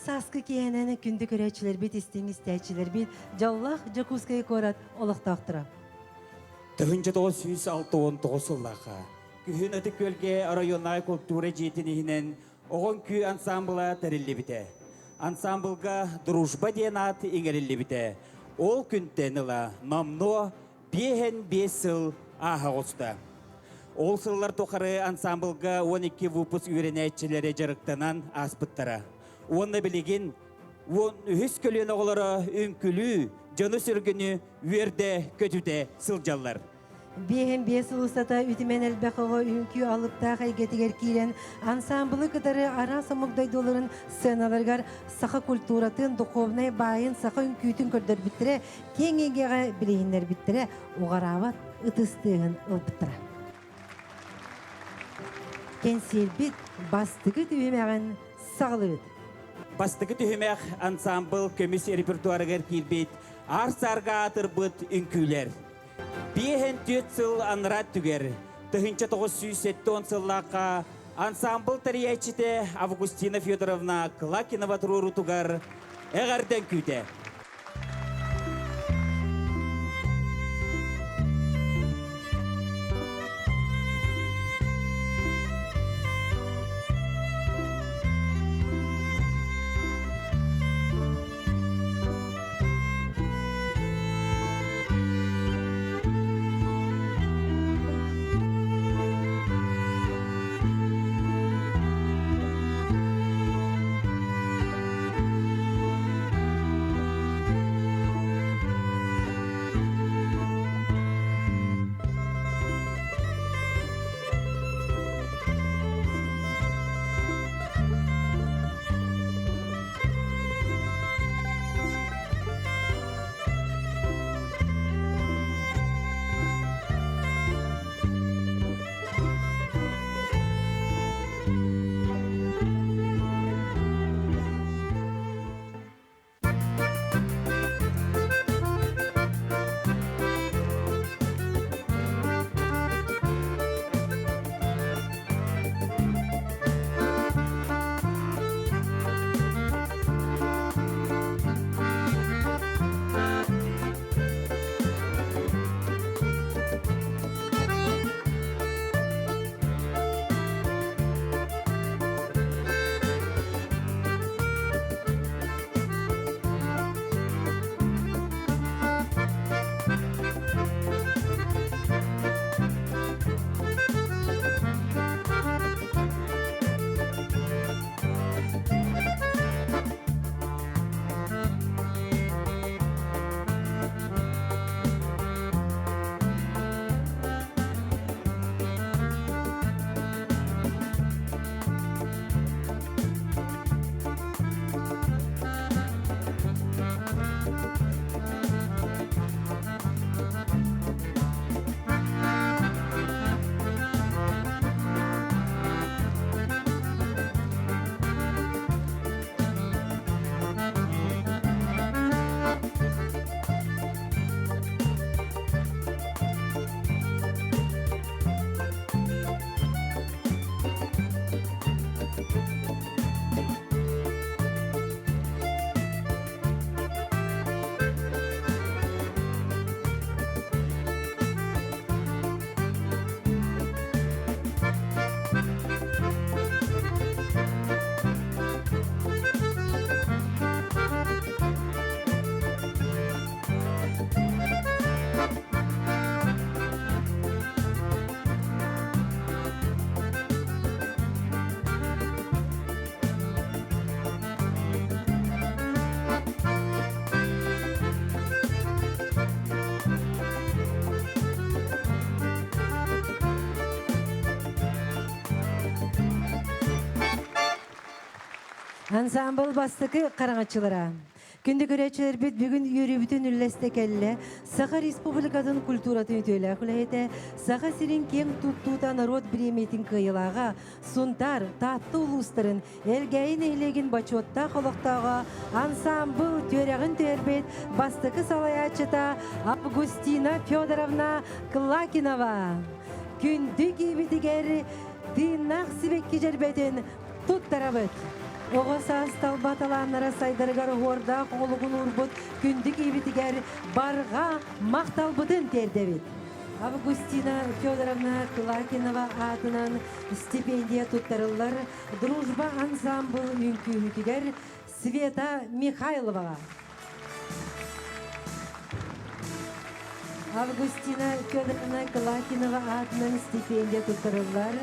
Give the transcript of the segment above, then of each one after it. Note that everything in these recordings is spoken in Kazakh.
Саскы киенені күнді көрәчілер бет, істен істәчілер бет, жаллах жакускай корат олықтақтыра. Тығынчы 969 жыллаға. Күхін өті көлге районай культура жетінігінен оғын күй ансамбыла тәрілі біте. Ансамблға дружба ден аты еңерілі біте. Ол күнтеніла намно 5 сыл аға қосты. Ол сыллар тоқары ансамблға 12 выпуск үйренәтчілері жарықтанан аспыттара. Оны білеген, үхіс көлен оғылары үнкілі, жаны сүргіні өрді көтуде сылжалар. Бейін бес ұлыстата үтімен әлбәқіға үнкі алыпта қайгетігер кейлен ансамблы кыдары ара самықдай доларын сценаларғар сақы культуратын духовнай байын сақы үнкүйтін көрдір біттірі, кен егеға білейінлер біттірі, оғарават ұтыстығын ұлпыттыра. Кен селбет бастығы түйімеғін сағылы өт. Бастығы түйімеғ ансамбл көміс репертуарығыр келбет, арсарға атыр бұд үнкүйлер. Бейін 4 сыл анырат түгер, тұхынча 970 сыллаққа ансамбл тарияйчіде Августина Федоровна Клакинова тұруру тугар әғарден күйде. Ансамбл бастықы қараңатчылара. Күнді көрәтшілер бет бүгін үйребітін үлләсті кәлі, Саха Республикатын культуратын өтелі құлайты, Саха сирен кең тұттута народ біреметін қиылаға, сұнтар, татты ұлыстырын, әлгәйін әйлеген бачотта қолықтаға, ансамбл төрәғін төрбет, бастықы салаячыта Августина Федоровна Клакинова. Күнді кейбетігер динақ сібекке жербетін тұттарабыт. Оғасас талбаталаннара сайдарыгар орда қолығын урбут күндік ебітігер барға мақталбытын тердевит. Августина Федоровна Клакинова атынан стипендия туттарылар дружба ансамбл үнкүйітігер Света Михайловаға. Августина Федоровна Клакинова атынан стипендия туттарылар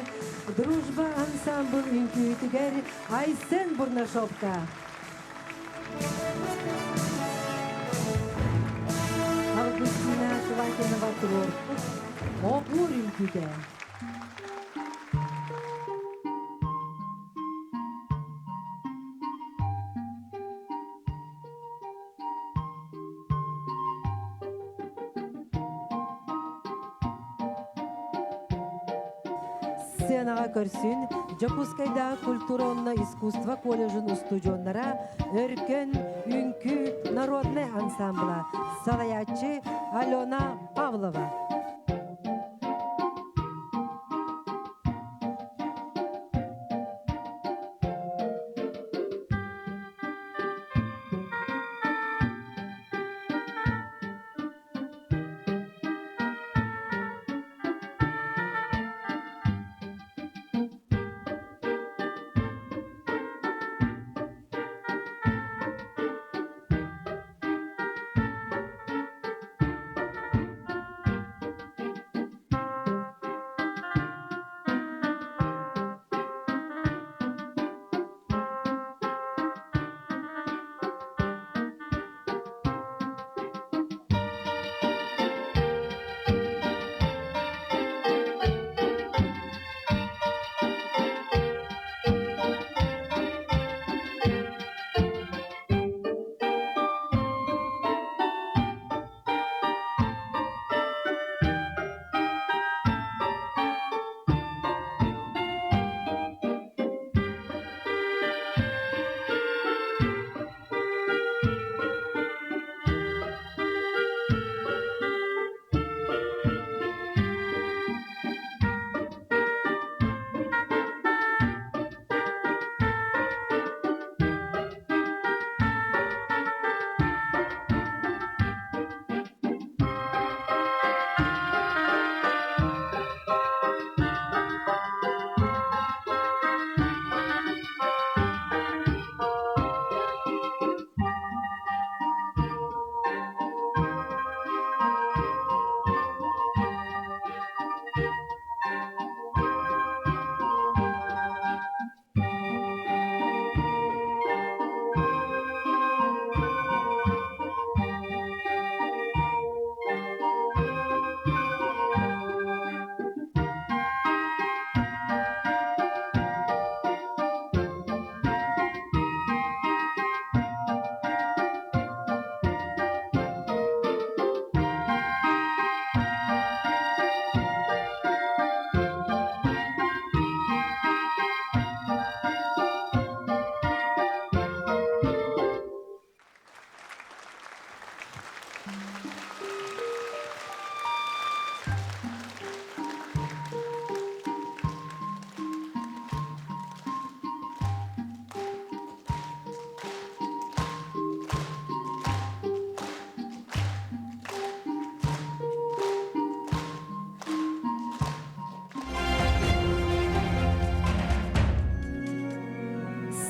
дружба ансамбл үнкүйітігер Айсен Бурнашовка. Августина Клакинова Творков, Опур үнкүйді. Сценаға көрсін, Жапускайда культуронно искусство колледжін студионнара өркен үнкі народный ансамбла салаятчы Алена Павлова.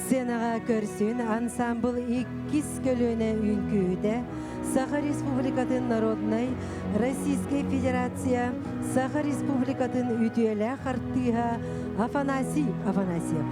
Сценаға көрсін ансамбл иккис көлөне үнкүйді Саха Республикатын Народной, Российской Федерация, Саха Республикатын үтүелі қарттыға Афанасий Афанасьев.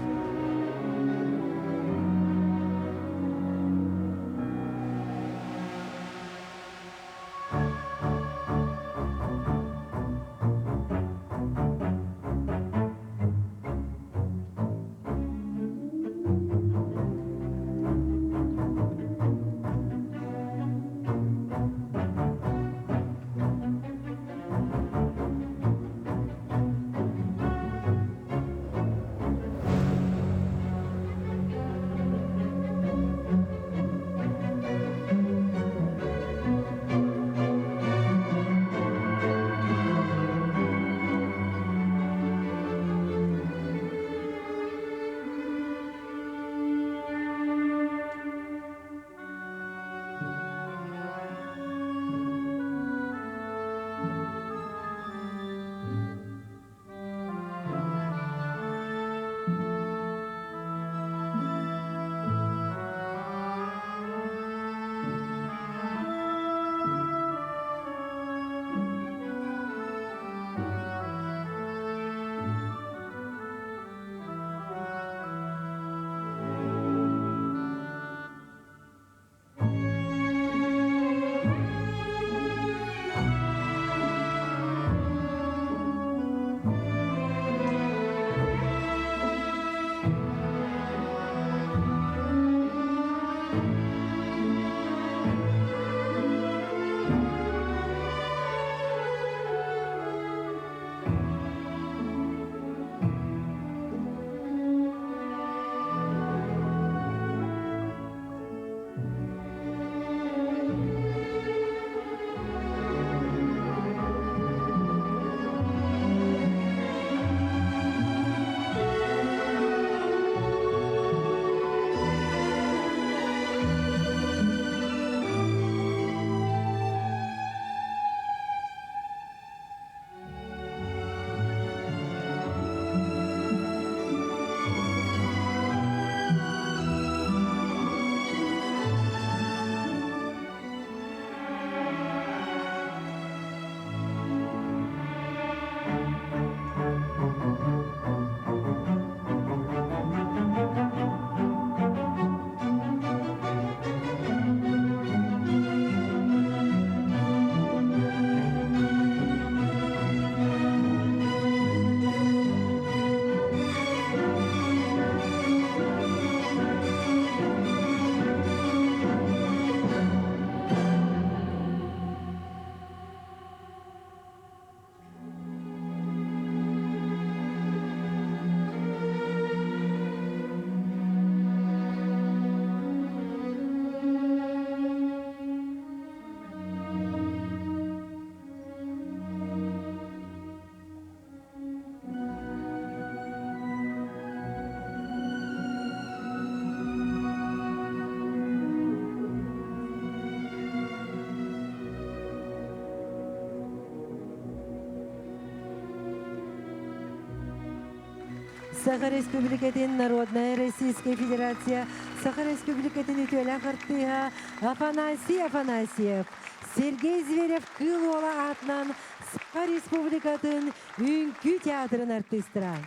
Саха Республикатын Народная Российская Федерация, Саха Республикатын Ütüele Хартыга Афанасий Афанасьев, Сергей Зверев Кылуала атынан Саха Республикатын Үнкү театрын артистра.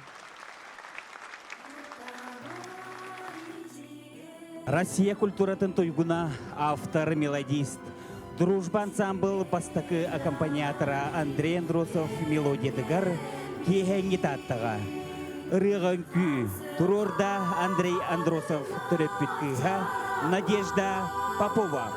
Россия культуратын туйгуна автор, мелодист. Дружба ансамбл бастакы аккомпаниатора Андрей Андросов мелодия дыгар киһәңги таттыга. Рыгын күй. Турорда Андрей Андросов төрөппүт кыйха Надежда Попова.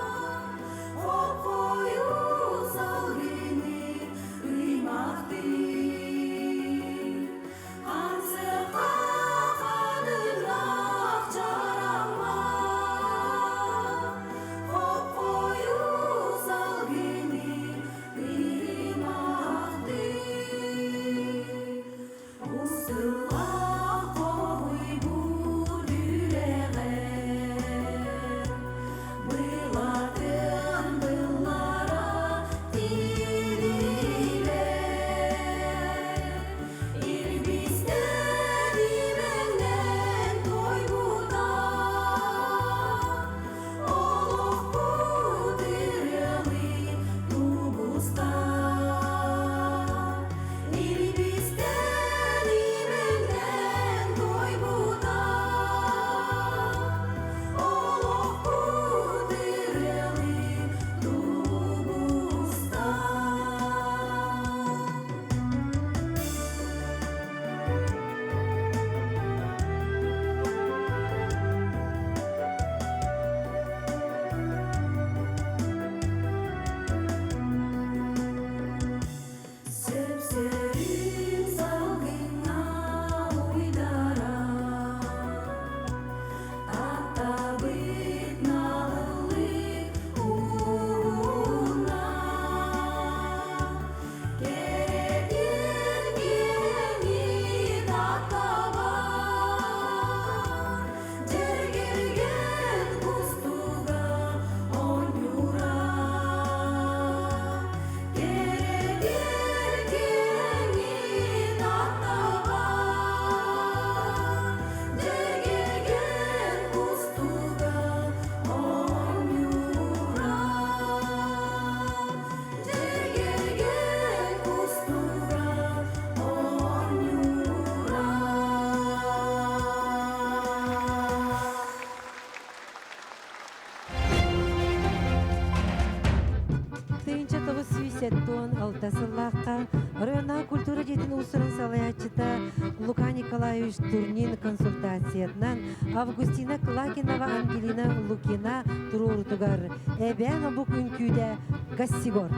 Алтасыллаққа районна культура жетін ұсырын салаячыта Лука Николаевич Турнин консультациятынан Августина Клакинова Ангелина Лукина туруртугар әбән обук үнкүйді Гассигор.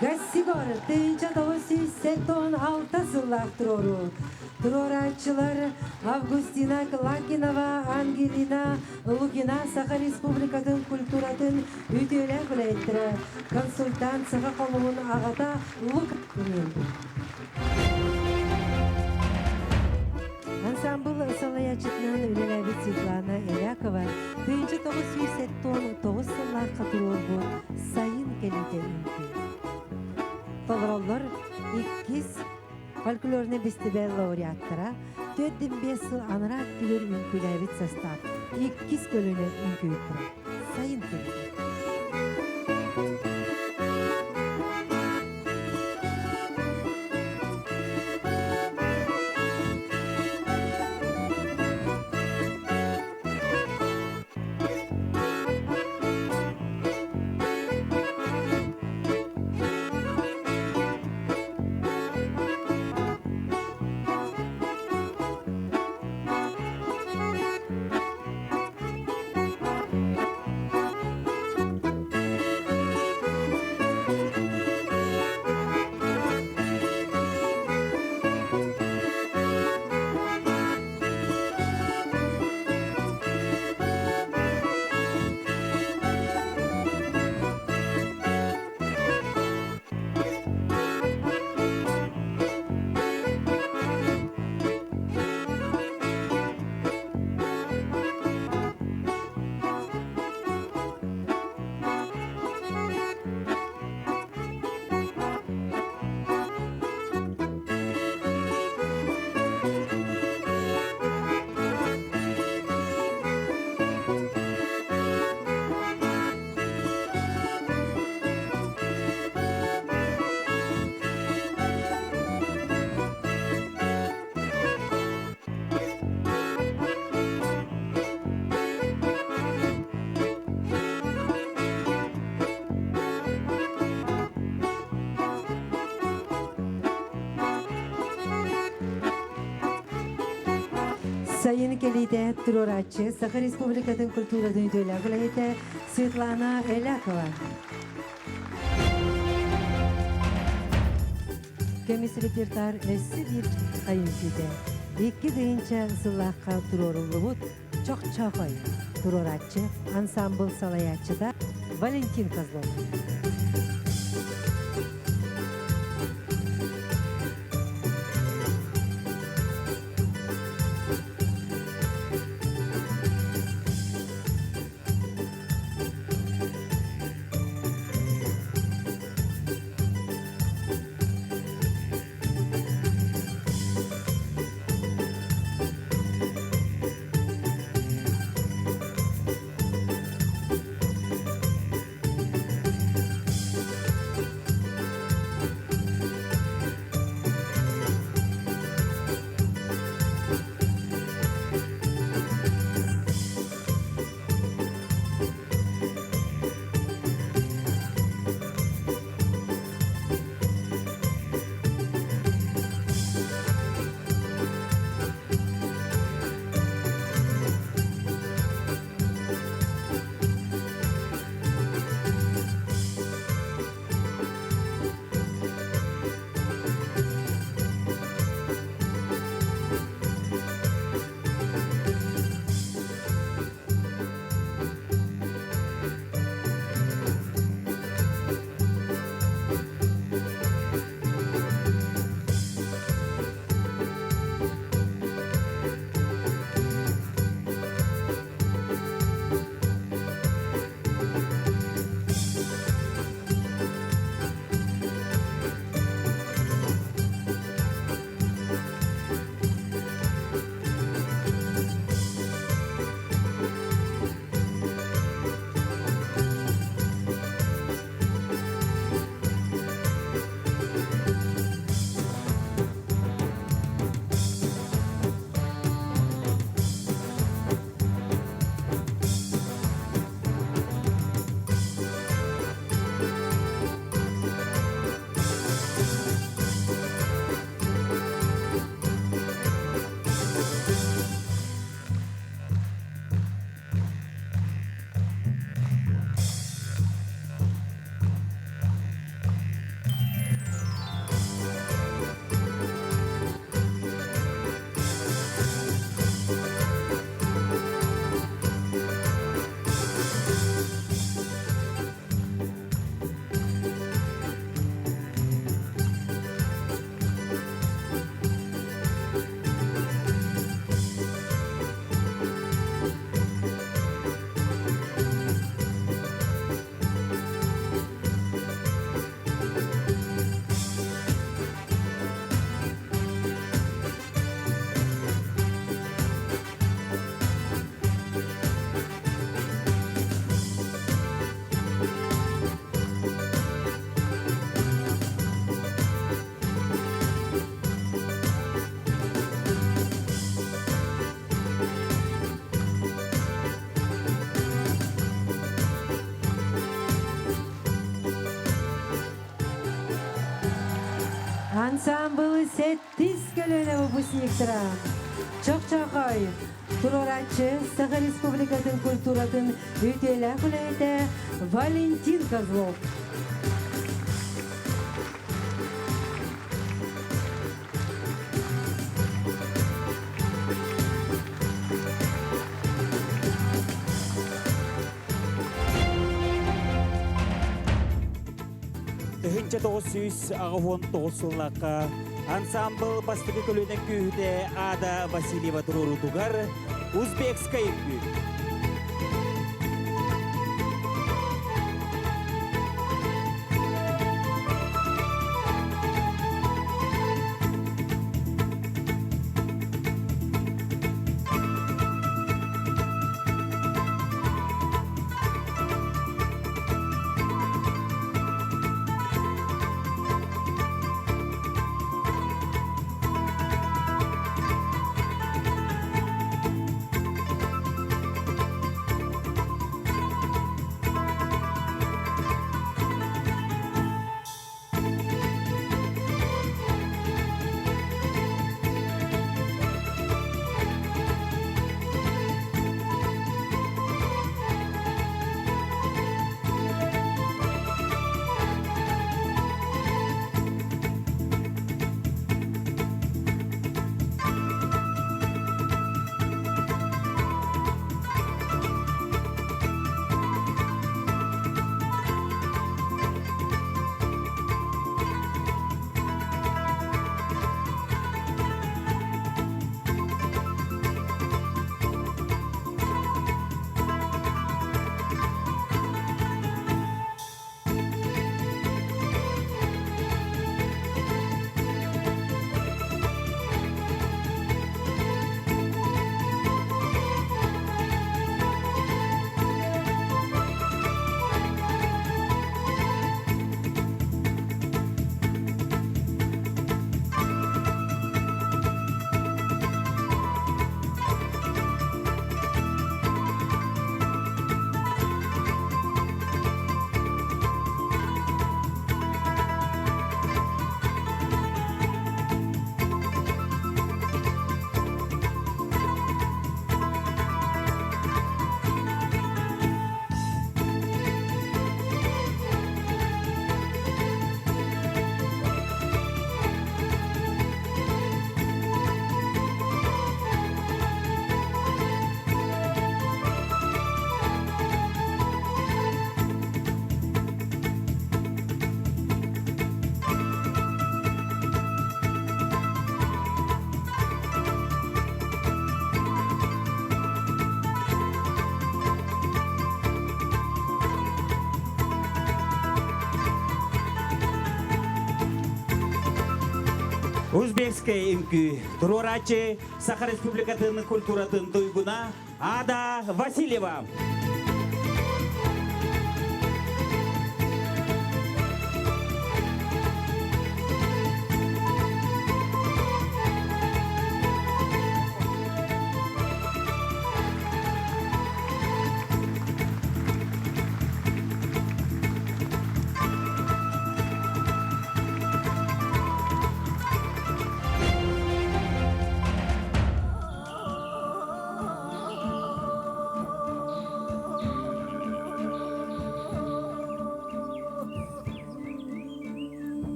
Gasigor, tıyınca doğusu seton alta sılaktıroru. Turoratçılar Avgustina Klakinova, Angelina Lugina, Saha Respublika'nın kulturatın üdüyle bilettire. Konsultant Saha Kolumun ağata Luk dinlendi. Ansambl Salayaçıt'nın ünelevi Svetlana Elakova, tıyınca doğusu seton doğu sılak turur bu sayın kelite ünlü. Tovrollar ikkiz folklorne festival laureattara 4-5 yıl anarak bilir ünkülevit sastap. İkkiz kölüne ünküyüttüra. Sayın kölüne. Sayın Kelide Turoratçı, Saha Respublika'nın kultura döndüğüyle gülayete Svetlana Elakova. Kemis repertar össü bir kayıncıda. İki deyince zıllakka turorulluğut çok çağay. Turoratçı, ansambl Salayaçı'da Valentin Kozlov. ансамбль сеттис көлөне выпускниктара. Чок-чокой, туроранчы Саха Республикатын культуратын үтелі құлайты Валентин Козлов. Тыгынча 999 сыллаққа ансамбл бастығы көлінің күйді Ада Васильева тұрурутугар Узбекская күй. Узбекская инки, Турораче, Саха Республикатын культуратын туйгуна, Ада Васильева.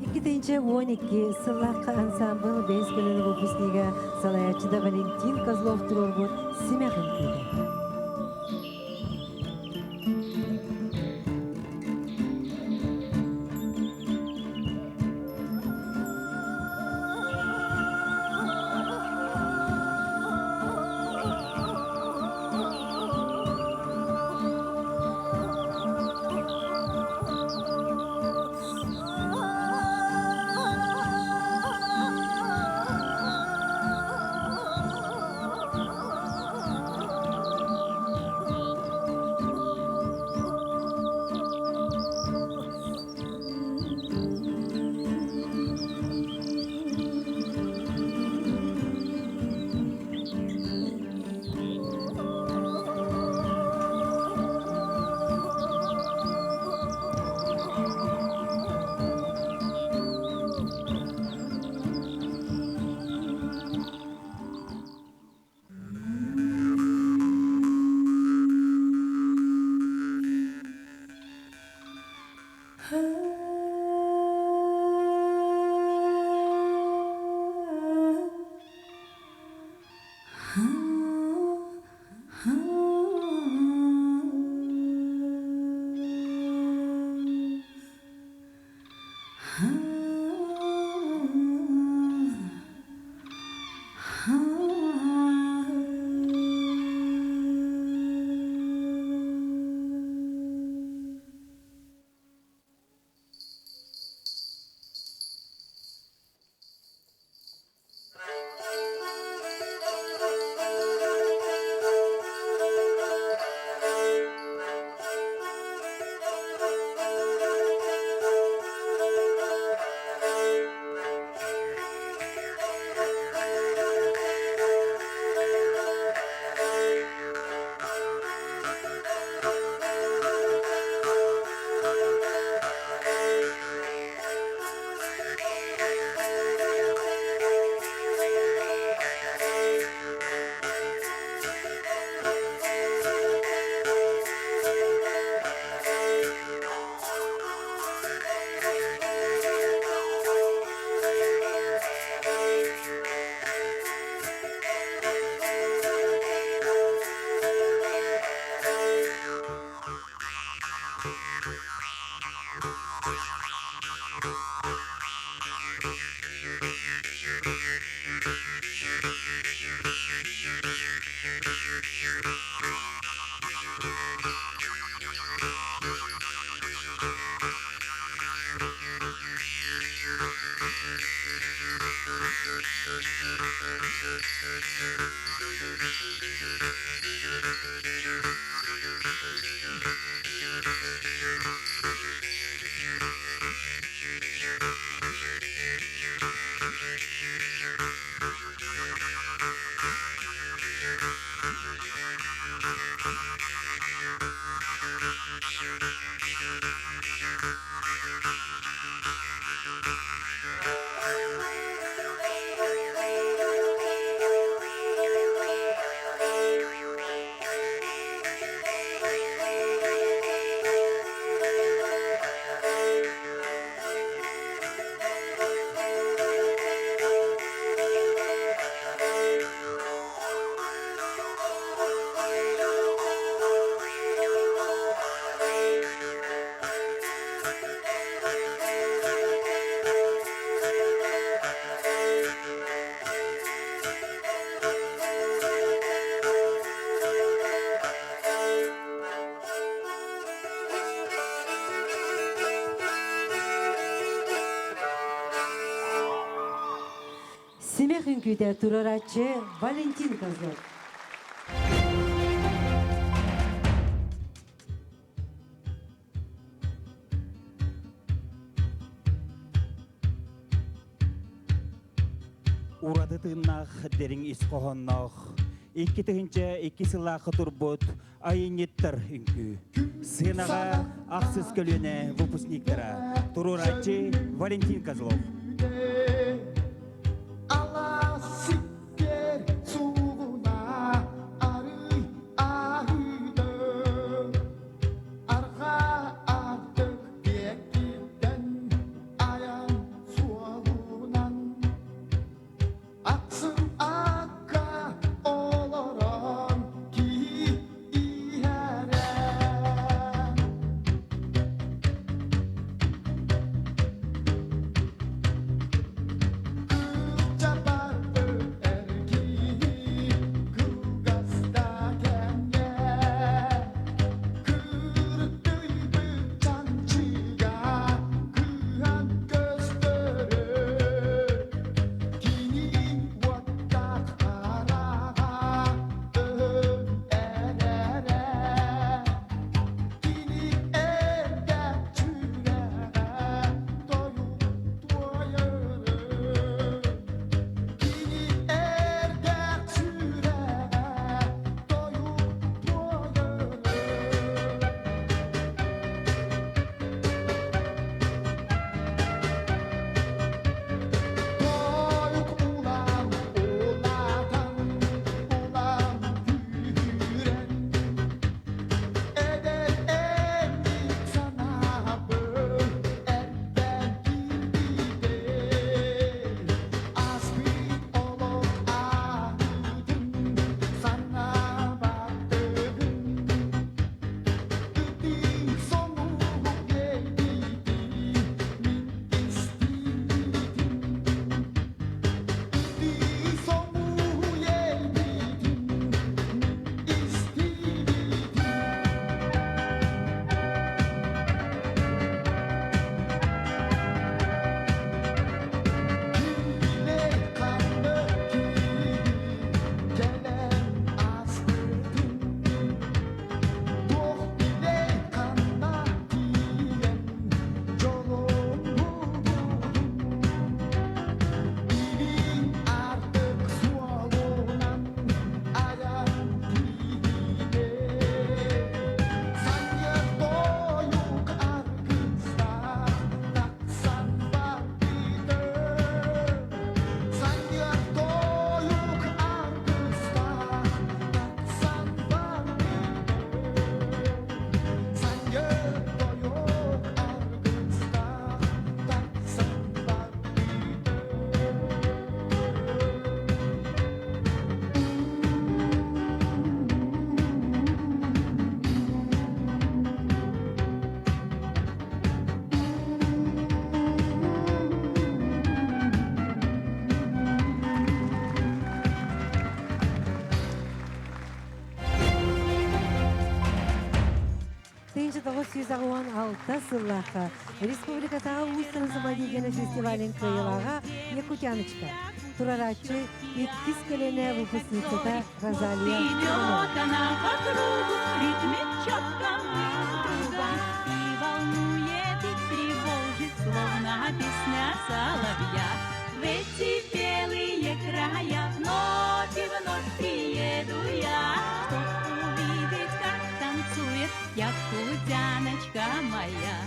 Иккитинче 12 сыллаққа ансамбл бес көлінің выпускнигі салаячыда Валентин Козлов тұрорбут Семяхин күйді. Семех үңкүйде турарачы Валентин Козлов. Урады тыыннах дерин искохоннох. Икки тыгынча икки сыллахы турбут айынеттер үңкү. Сынага ақсыз көлөне выпускниктара. Турарачы Валентин Козлов. 1916 сыллаха республикатағы Устан Дегені фестивалін кыйлаға Якутяночка. Турарачы иккис келене выпускницата Розалия. Идет она по кругу, ритмит четко кругом, и волнует, и тревожит, словно песня соловья. В эти белые края вновь и вновь приеду я, чтоб увидеть, как танцует якутяночка моя.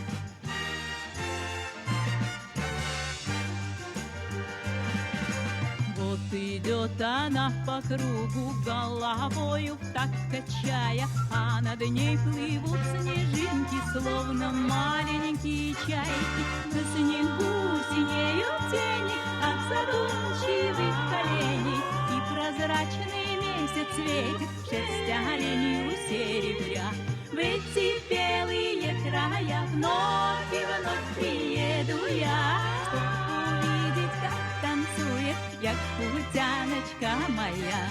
Вот идет она по кругу, головою так качая, а над ней плывут снежинки, словно маленькие чайки. На снегу синеют тени от задумчивых коленей, и прозрачный месяц светит шерсть оленью серебря. В эти белые края вновь и вновь приеду я, чтоб увидеть, как танцует якутяночка моя.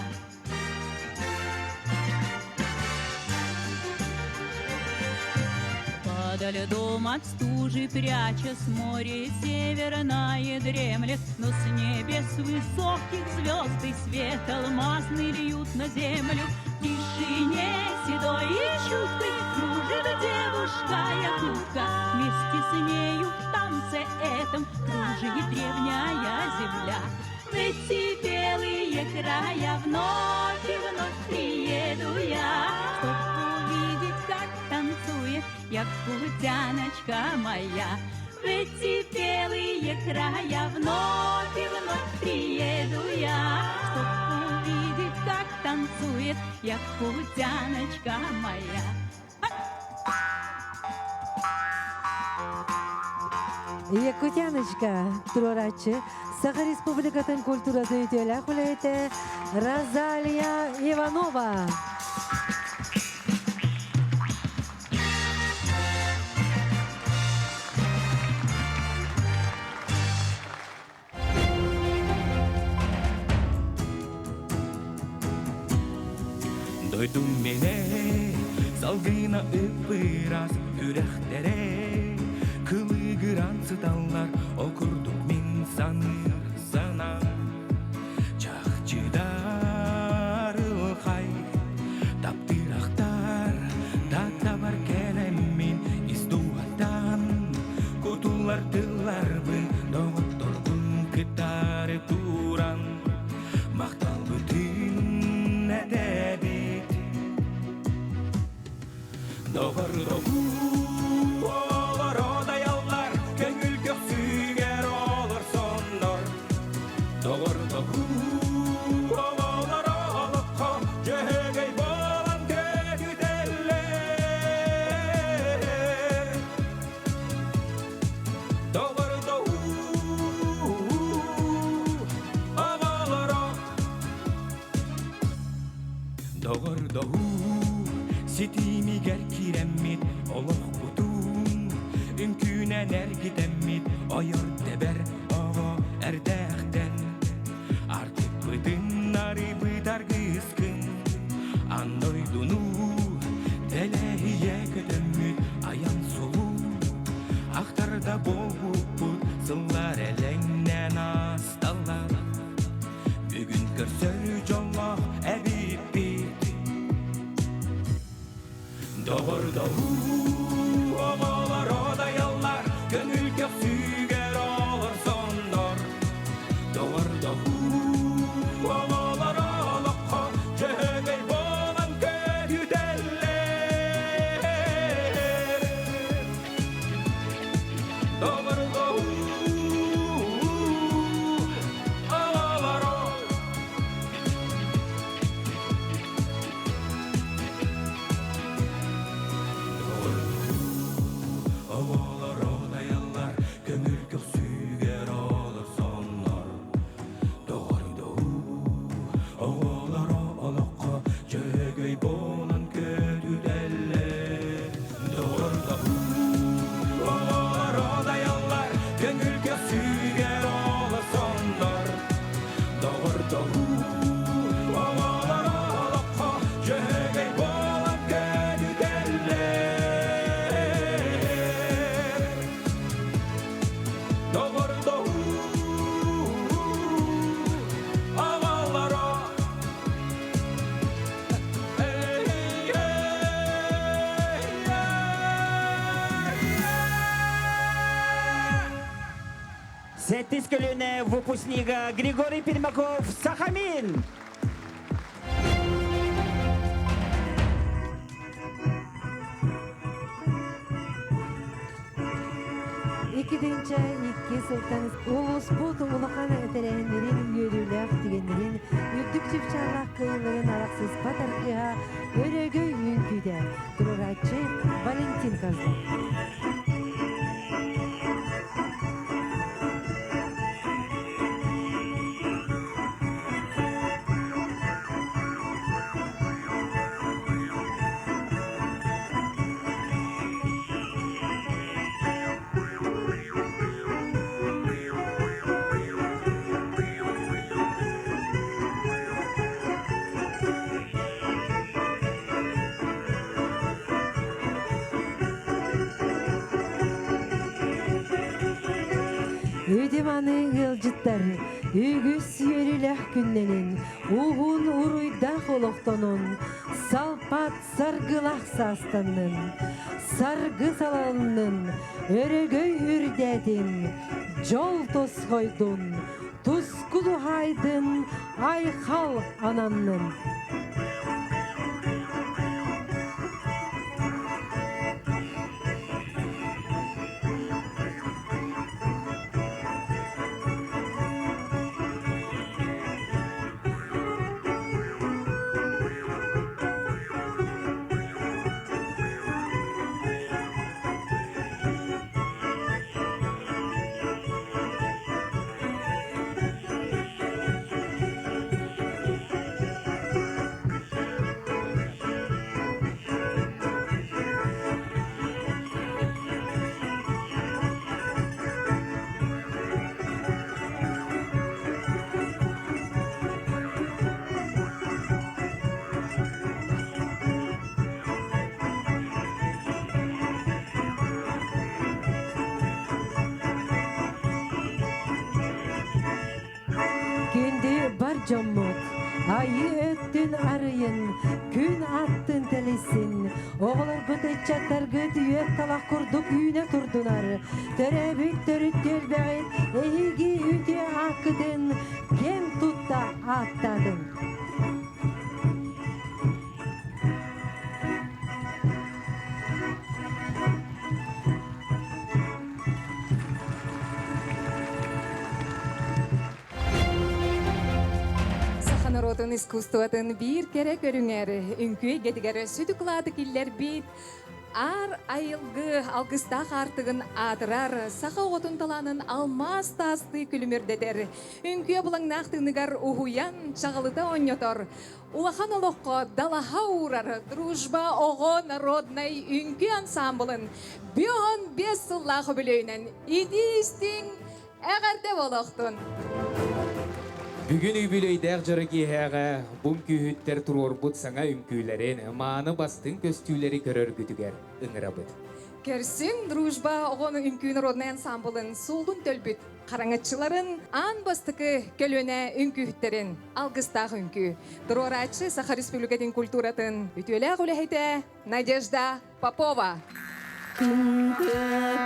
Под льдом от стужи прячась, море северное дремлет, но с небес высоких звезды свет алмазный льют на землю. В тишине седой и чуткой кружит девушка якутка, вместе с нею в танце этом кружит древняя земля. В эти белые края вновь и вновь приеду я, чтоб увидеть, как танцует якутяночка моя. В эти белые края вновь и вновь приеду я, чтоб увидеть, как танцует якутяночка моя. Якутяночка, турарачы, Саха Республикатын культурасы өтелі құлайты Розалия Иванова. Дойдум мене салгына ыпырас үрәхтере, кылыгыран сыталлар окурдук мен сана. Чахчыдар ылхай, таптырақтар, татабар келеммин истуаттан, кутулар тылларбы, доғыттордун кытары туран, мақтал бүтін әдәбет. Доғыр-доғу олар одаялар, көңіл көксігер олар сондар. Доғыр-доғу олар олыққа, жегей болан көгітелер. Доғыр-доғу олар Доғыр-доғу сетимигер киреммит олық бұтун, үнкүнен әргітеммит ойыр дебер оғы әрдәқтен. Артық бұтын ары бұтар кыскын, андойдуну тәләйе көтөммит аян солу. Ақтарда болуп бұт сыллар әләңнен асталар, бүгін көрсөр жоллақ әбит-бит. Доғыр-доғу оғалар одаялар, көңіл көксігер олар сондар. Доғыр-доғу оғалар олыққа, жегей болан көгітелер. Доғыр-доғу оғалар Oğalar odayanlar, kömür köksüger olur sonlar. Doğru oğalar oğalakka, çögöy bonan kötü derler. Doğru oğalar odayanlar, Сеттис көліне выпускнига Григорий Пермяков Сахамин. Икидинче икки сылтан улуспут улахан этеренерин үйрүлэх дигенерин үрдүк чыпчалах кыйларын араксыз патаркыга өрөгөй үңкүдө тургачы Валентин Каздор. Ödemаны ылжыттар, үгүс сүйерілэх күнненин, уғун уруйдах олоқтонун, салпат саргылах састанын, саргы саланын, өрөгөй үрдәдин, жол тосқойдун, тускулу хайдын, айхал ананын. Бар жоммот, айы өттүн арыйын, күн аттын телесин, оғылар бұтычаттар гыт үйек талақ құрдық үйіне тұрдынар, төрәбік төріттер бәғет, әйгі үйде ақыдын, кем тұтта аттадын. Народын искусствотын бир кере көрүңер, үңкүй гедигері сүдіклады киллер бит, ар айылгы алгыстақ артығын адырар, сақа отын таланын алмас тасты күлімердедер. Үңкүй бұлаңнақтығынығар ухуян чағылыда оньотор. Улахан олыққа далаха урар, дружба оғы народнай үңкүй ансамблын, бүйон бес сыллағы білейнен, иди істің әғарде болуқтын. Бүгін үбілейдәк жыры кейхәға бұн күйіттер тұрор бұд саңа үмкүйлерін, маны бастың көстүйлері көрір күтігер ұңырабыд. Керсин дружба оғын үмкүй народный ансамблын солдun төлбіт қараңатчыларын ан бастықы көлөне үмкүйіттерін алғыстағы үмкүй. Тұрорачы Саха Республикатын культуратын үтөлі ғулехейті Надежда Попова. Yeah.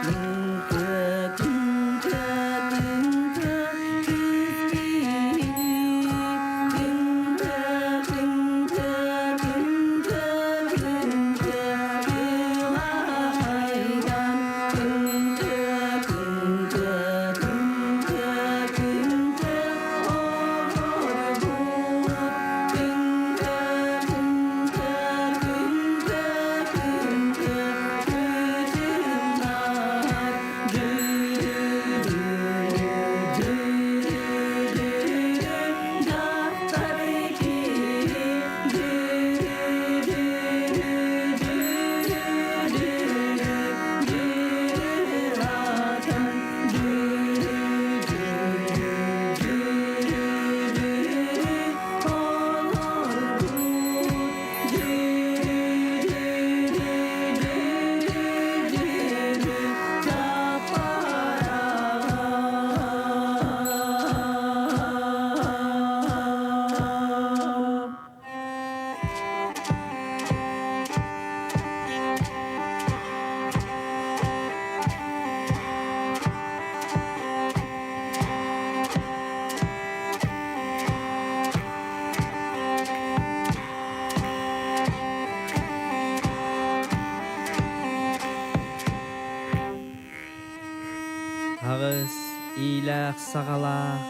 Ағыз, иләқ, сағалақ,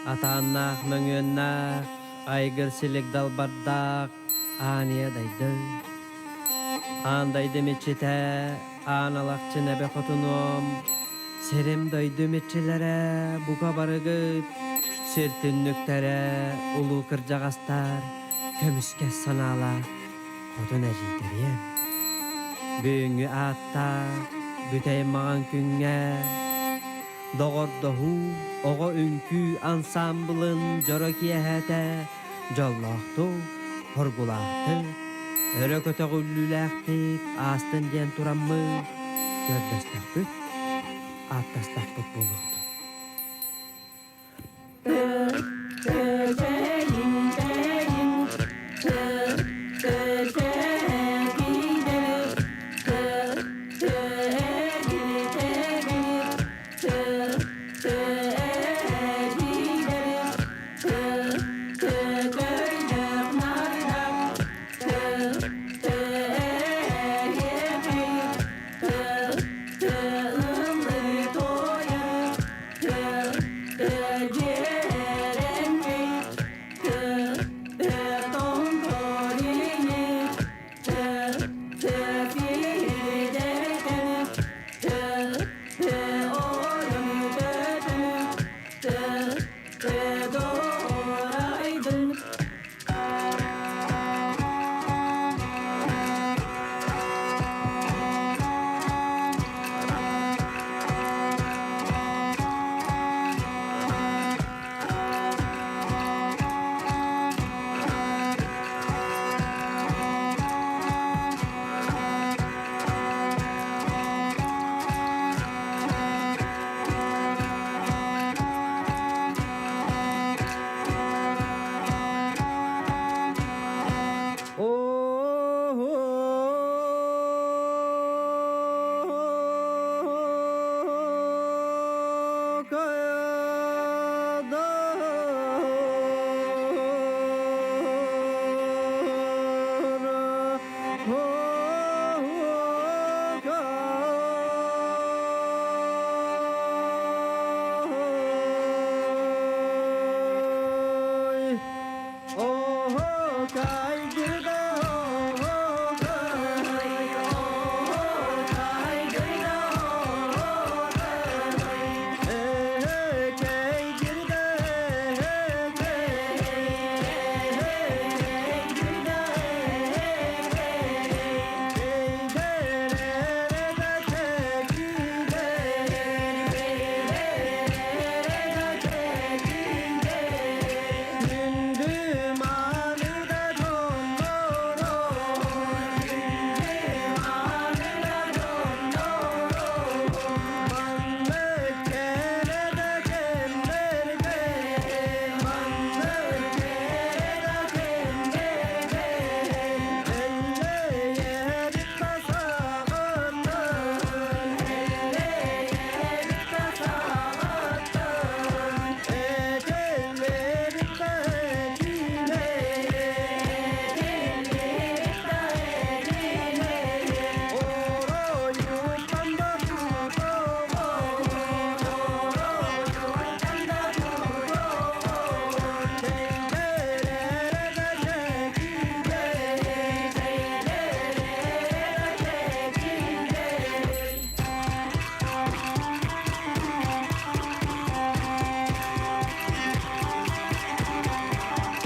атаннақ, мөңөннақ, айгырсілік далбардақ, ания дайды. Андайды мечете, аналақчы нәбе қотыном, серем дайды мечелері бұға барығып, сертінніктері, ұлы кіржағастар, көміске санала, қотын әжейдерем. Бүгінгі атта, бүтей маған күнге, доғырдығу, оғы үнкі ансамблын жора киәхәті, жоллақты, хоргулақты, өрі көті ғүлліләқтік, астын ден тұрамы, көрдістік бүт, аттастық бүт болуқты.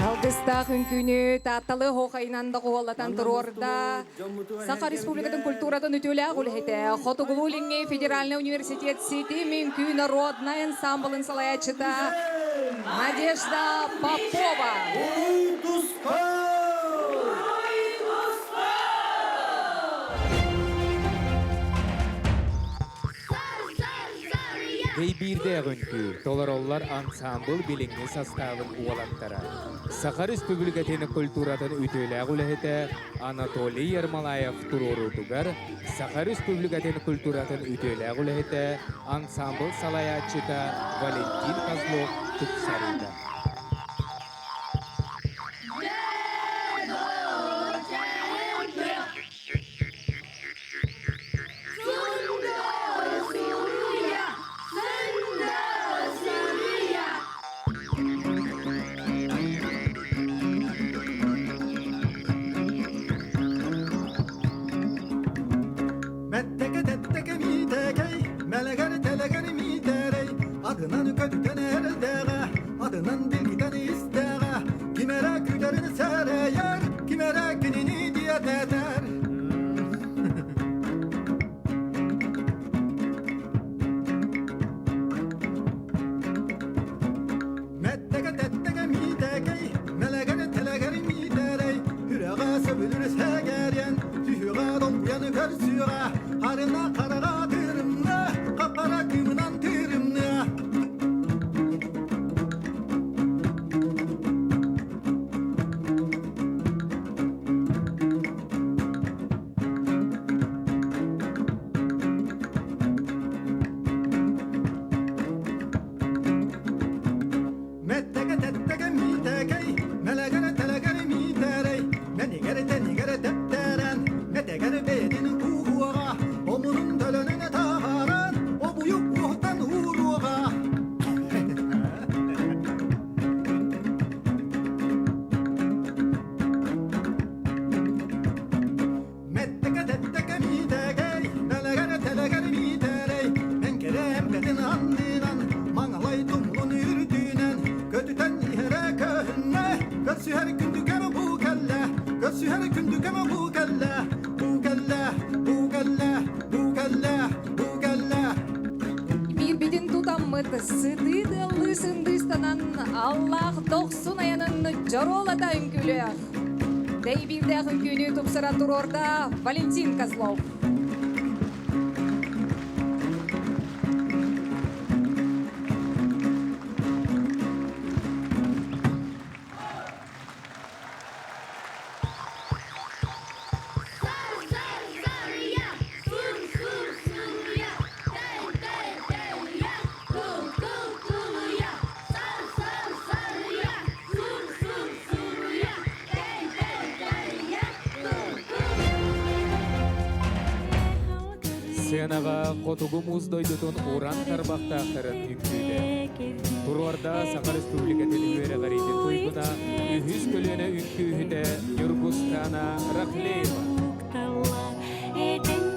Алгыстақ үnkүнү татталы хоқайнанды қуалатан тұрорда Саха Республикатын культуратын үтөлі ағылхеті Хотугулулинге Федеральный университет Сети Минкю народный ансамблын салаячыта Надежда Попова. Бейбирде ғынку, толароллар ансамбл билинги составын уалаттара. Саха Республикатын культуратын үтөлі ағылхеті Анатолий Ермолаев турорудугар, Саха Республикатын культуратын үтөлі ағылхеті ансамбл салаячыта Валентин Козлов Туксарида. telegeni mi derey adından kötüden erdeğe adından bilgiden isteğe kimere külerini sereyer kimere günini diyet eder. Mettege tettege mi degey melegeni telegeni mi derey hüreğe söbülür segeryen tühüğe dolguyanı körsüğe harına karara tırımne kapara kımınan tırımne. Mettege tettege mi degey melegeni telegeni mi derey menigeri tenigeri tepteren metegeri bedini kuğuğa omunun dölönüne taharan o buyuk ruhtan uğruğa. Mettege tettege mi degey melegeni telegeni mi derey men kerem bedin andinan mangalay tumlun ürdünen kötüten ihere köhünne götsü her kündükeme bu kelle götsü her kündükeme bu kelle bu kelle bu kelle bu kelle bu kelle. Bir bidin tutamмыт сыдыды лысындыстанан Аллах 90 аянын жаролата үңкүлөр. Дей бирдэх үңкүнү тупсыра турорда Валентин Козлов. Сенаға қотугумуз дойдутун уран тарбақтақтарын үңкүйді. Турорда Сақа Республикатын үйері ғарейді тойгуна үхіз көлені үңкүйді Юргустана Рахлеева. Eden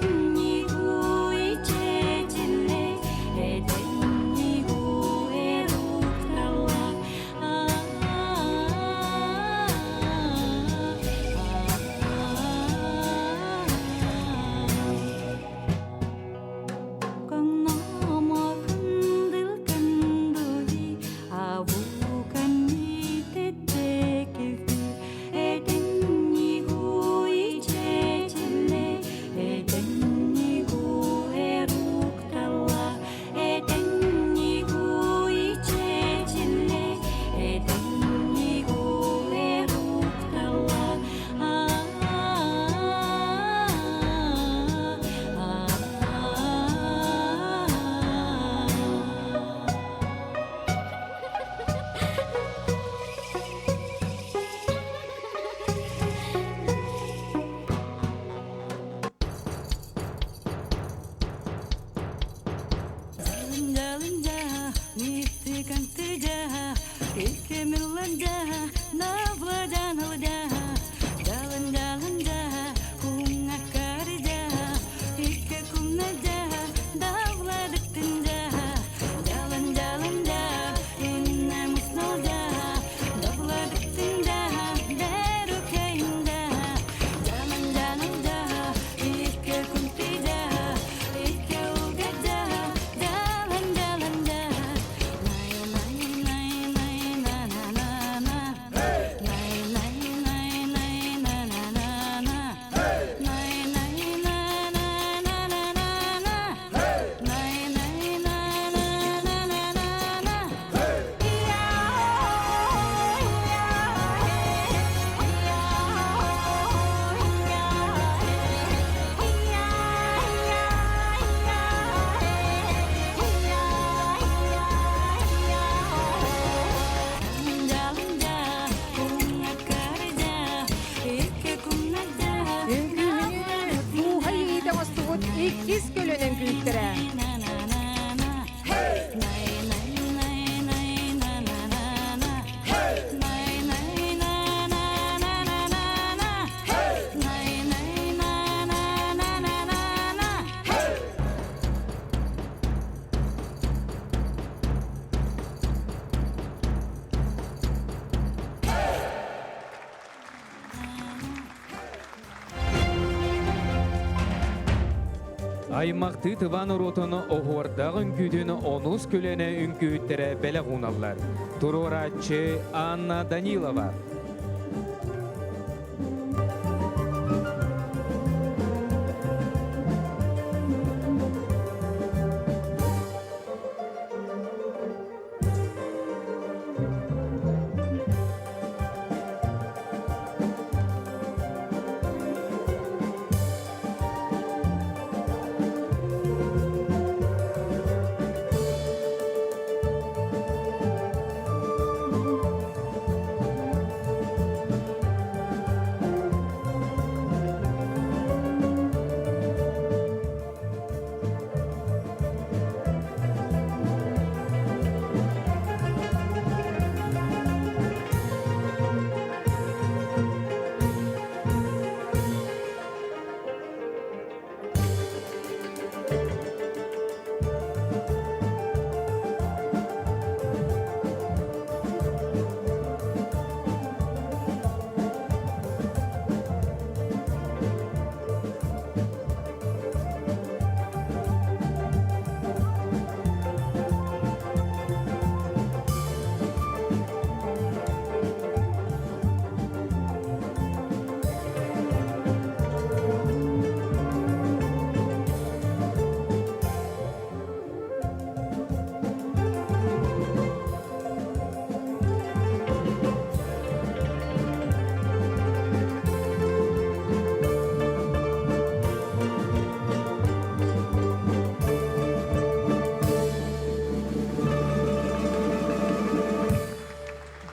Аймақты тыван уротыны оғуардағы үңкүйдіні онус көлені үңкүйттері бәлі ғуналар. Туруратчы Анна Данилова.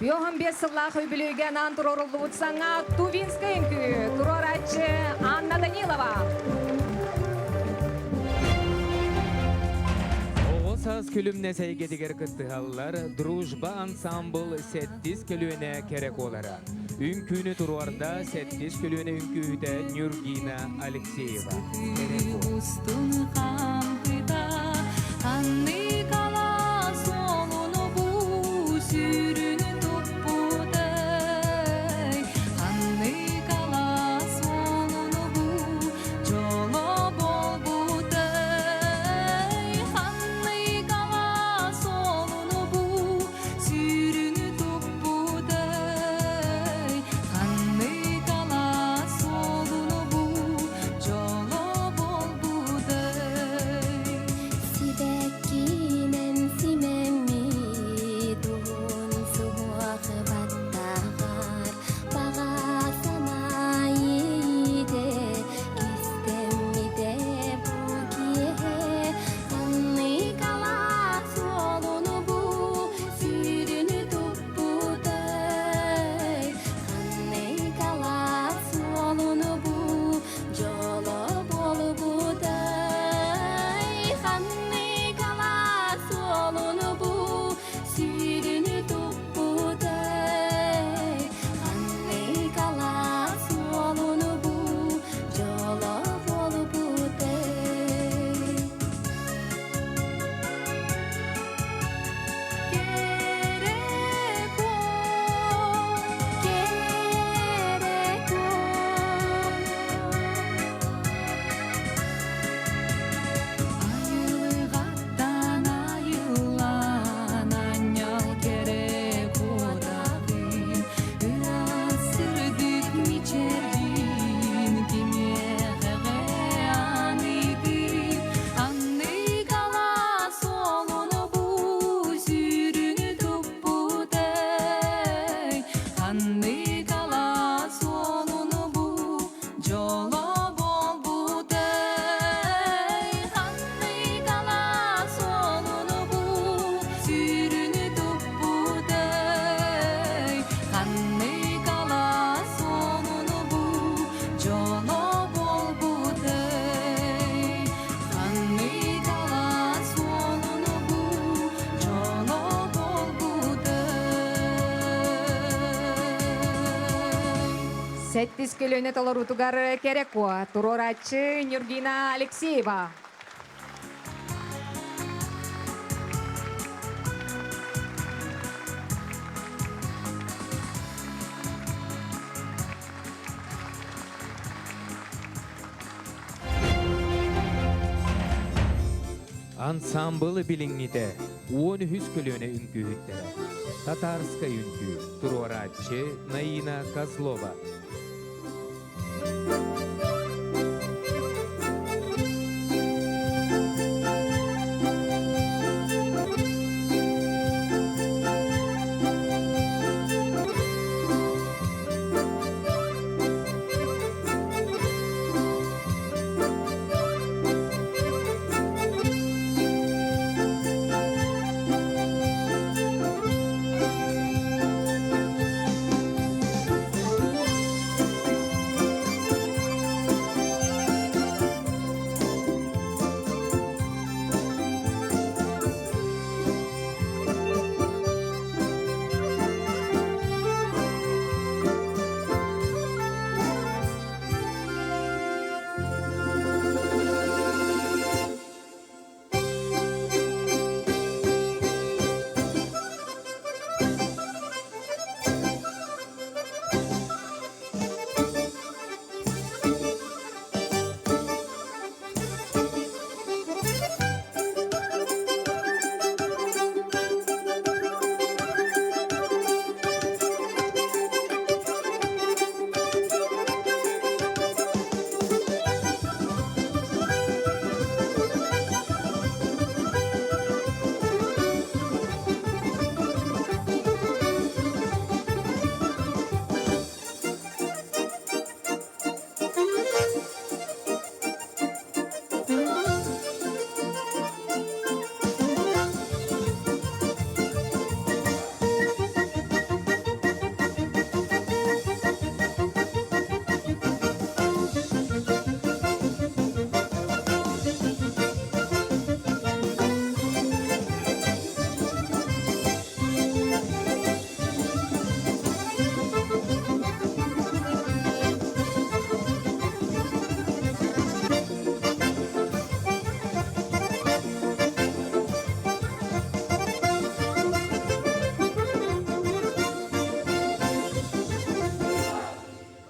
Бьохан бес сыллах өбіліген антыр орылды ұтсаңа Тувинская үңкі, туруратчы Анна Данилова. Оғысаз күлімне сәйгедігер кыттығалылар Дружба ансамбл 7 көлуіне керек олары. Үңкүйіні туруарда 7 көлуіне үңкүйді Нюргина Алексеева. Сеттис көлөне таларутугар керек о, туруратчы Нюргина Алексеева. ансамблы билиңите уон үхүс көлөне үңкүүхүттере. Татарска үңкүү, туруаратчы Наина Козлова.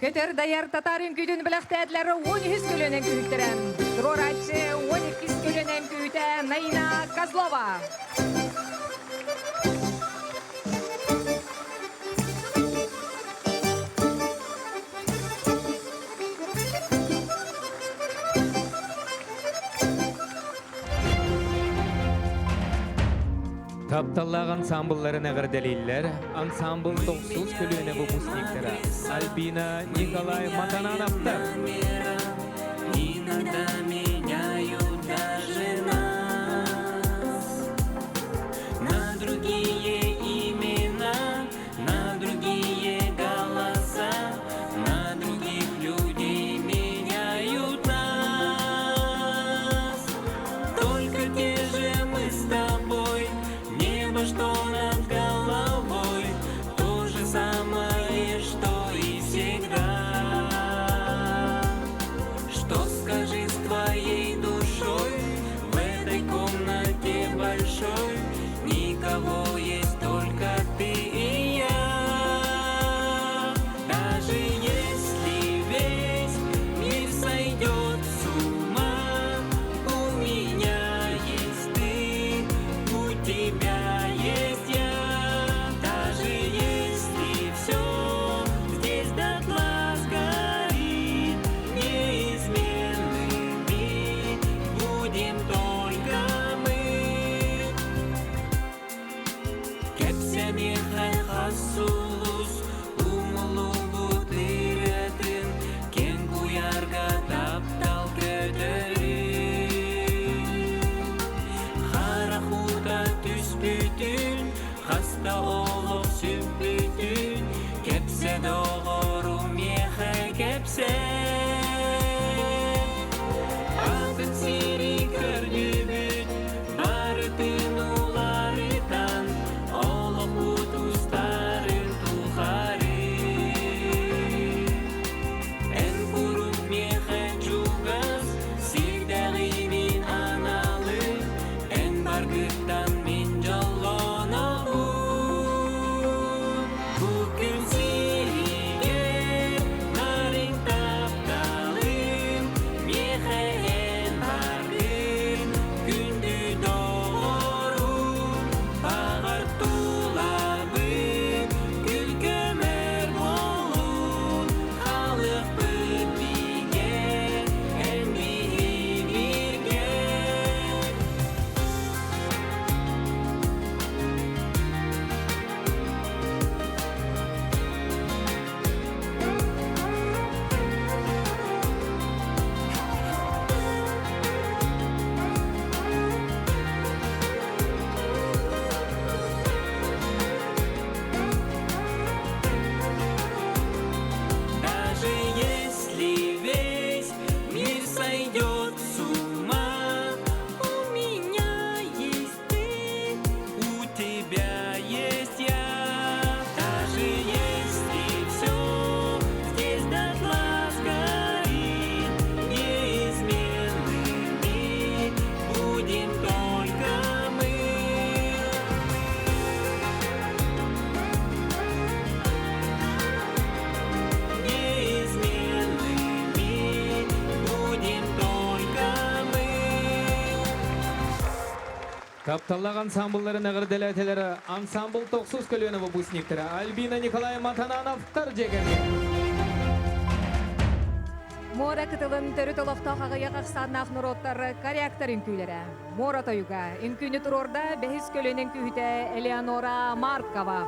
Көтөр даяр татар үңкүйдүн билактәдләре 12 көлөнен күрүктөрәм. Туруаратчы 12 көлөнен күйтә Наина Козлова. Тапталлаг ансамбльларын әгәрдәлейләр, ансамбль 9 көлөне выпускниктары Альбина Николай Матанановтар. Иногда меняют даже нас на другие имена, на другие голоса, на других людей меняют нас. Только те же мы с тобой, небо, что над головой, то же самое, что и всегда. Что скажи с твоей душой в этой комнате большой? Никого, есть только ты и я. Даже если весь мир сойдет с ума, у меня есть ты, у тебя есть я. Даже если все здесь дотла сгорит, неизменными будем только мы. Кепсе мехай хасулус, умулугу тиретін, кен куярга таптал көтөрін. Харахуда түспүтін, хаста олық сүппүтін, кепсе доғыру мехай кепсе. Атын сири көрдүбүт, барытын уларытан, олық утустарын тухары. Эн куруп мехай чугас, сирдәғимин аналы, эн баргыттан мен жалғаналы. Бүкіл сириге нарың тапталым, мехай эн баргын, күнді Капталлақ ансамблларын ағырделәтелері ансамбл 9 көлені выпускниктері Альбина Николай Матанановтар жегерген. Мора кытылын төрі толықтақ ағаяқ ақсаннақ нұроттары корректор үнкүйлері. Мора тойуға үнкүні тұрорда бәхіс көлінің күйіті Элеонора Маркова.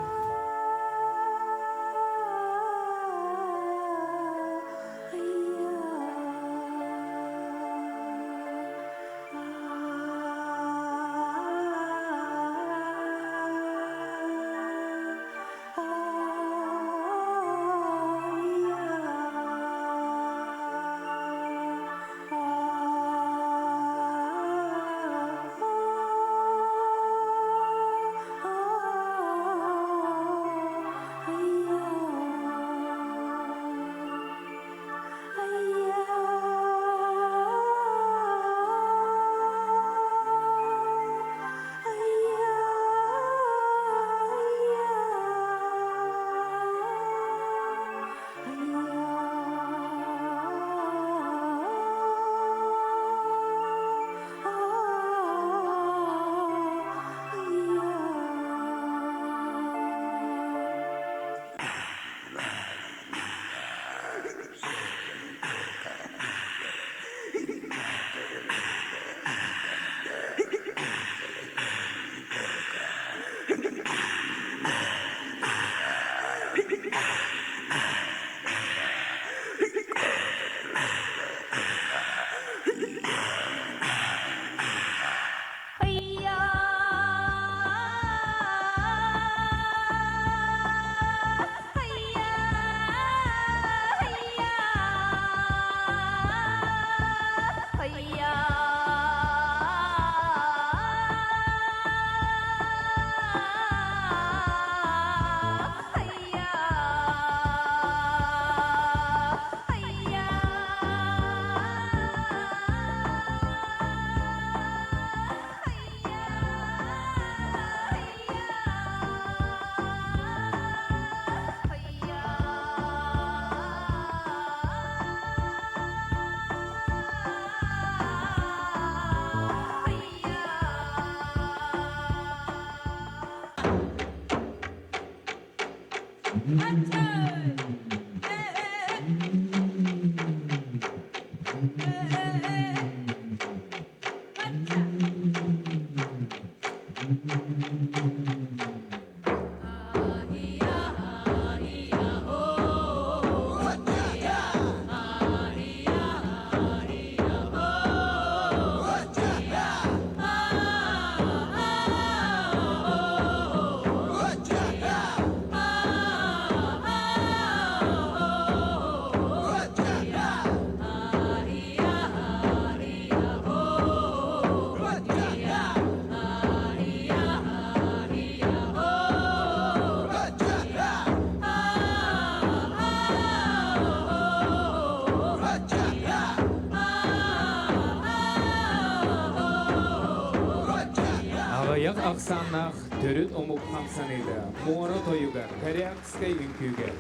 Ағаяқ ақсаннақ түріт омуп қамсанайды. Мора тойуға, корректскай үнкүйге.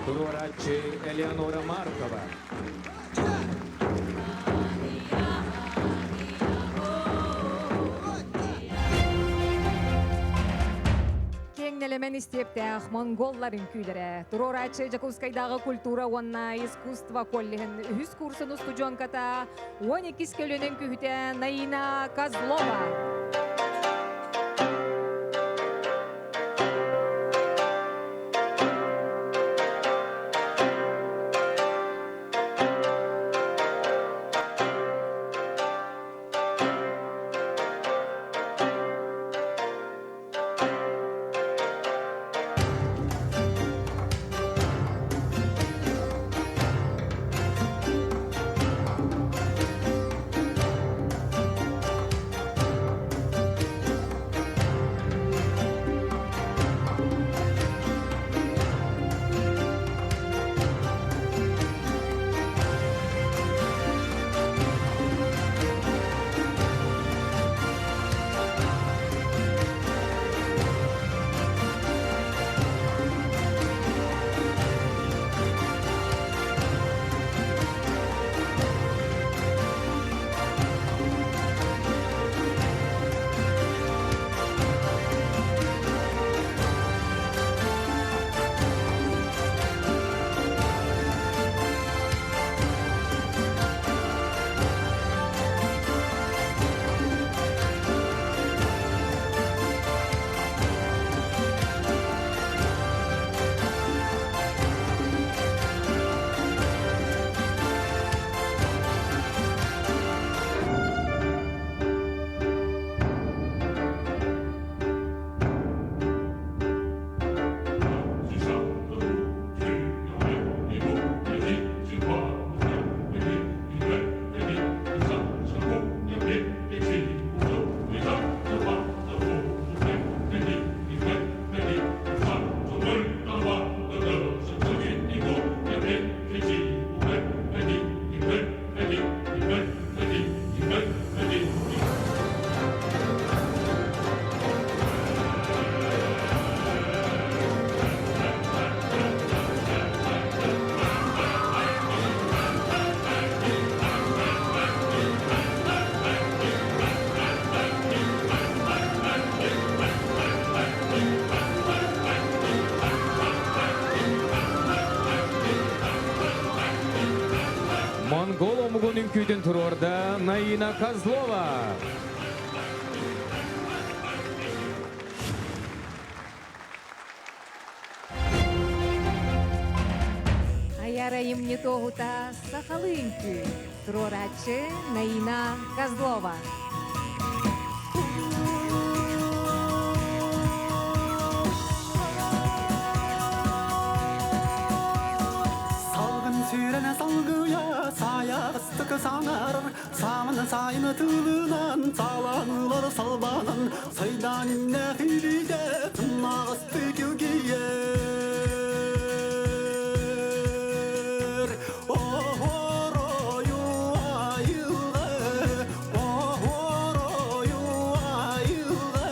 Туроратчы Элеонора Маркова. Кеңнелемен истептәқ монголлар үнкүйлері. Туроратчы Жакускайдағы культура онна искусство коллеген үз курсын студионката 12 көлінің күйіте Наина Козлова. үңкүйден тұрорда Наина Козлова. Аярайым не тогута сахалынки. Трорачы Наина Козлова. Salgın sürene salgıya saya ıstıkı sanar Samın sayını tığınan salanılar salbanan Saydan inne hüride tınna ıstık yügiyer Oh oroyu ayılı Oh oroyu ayılı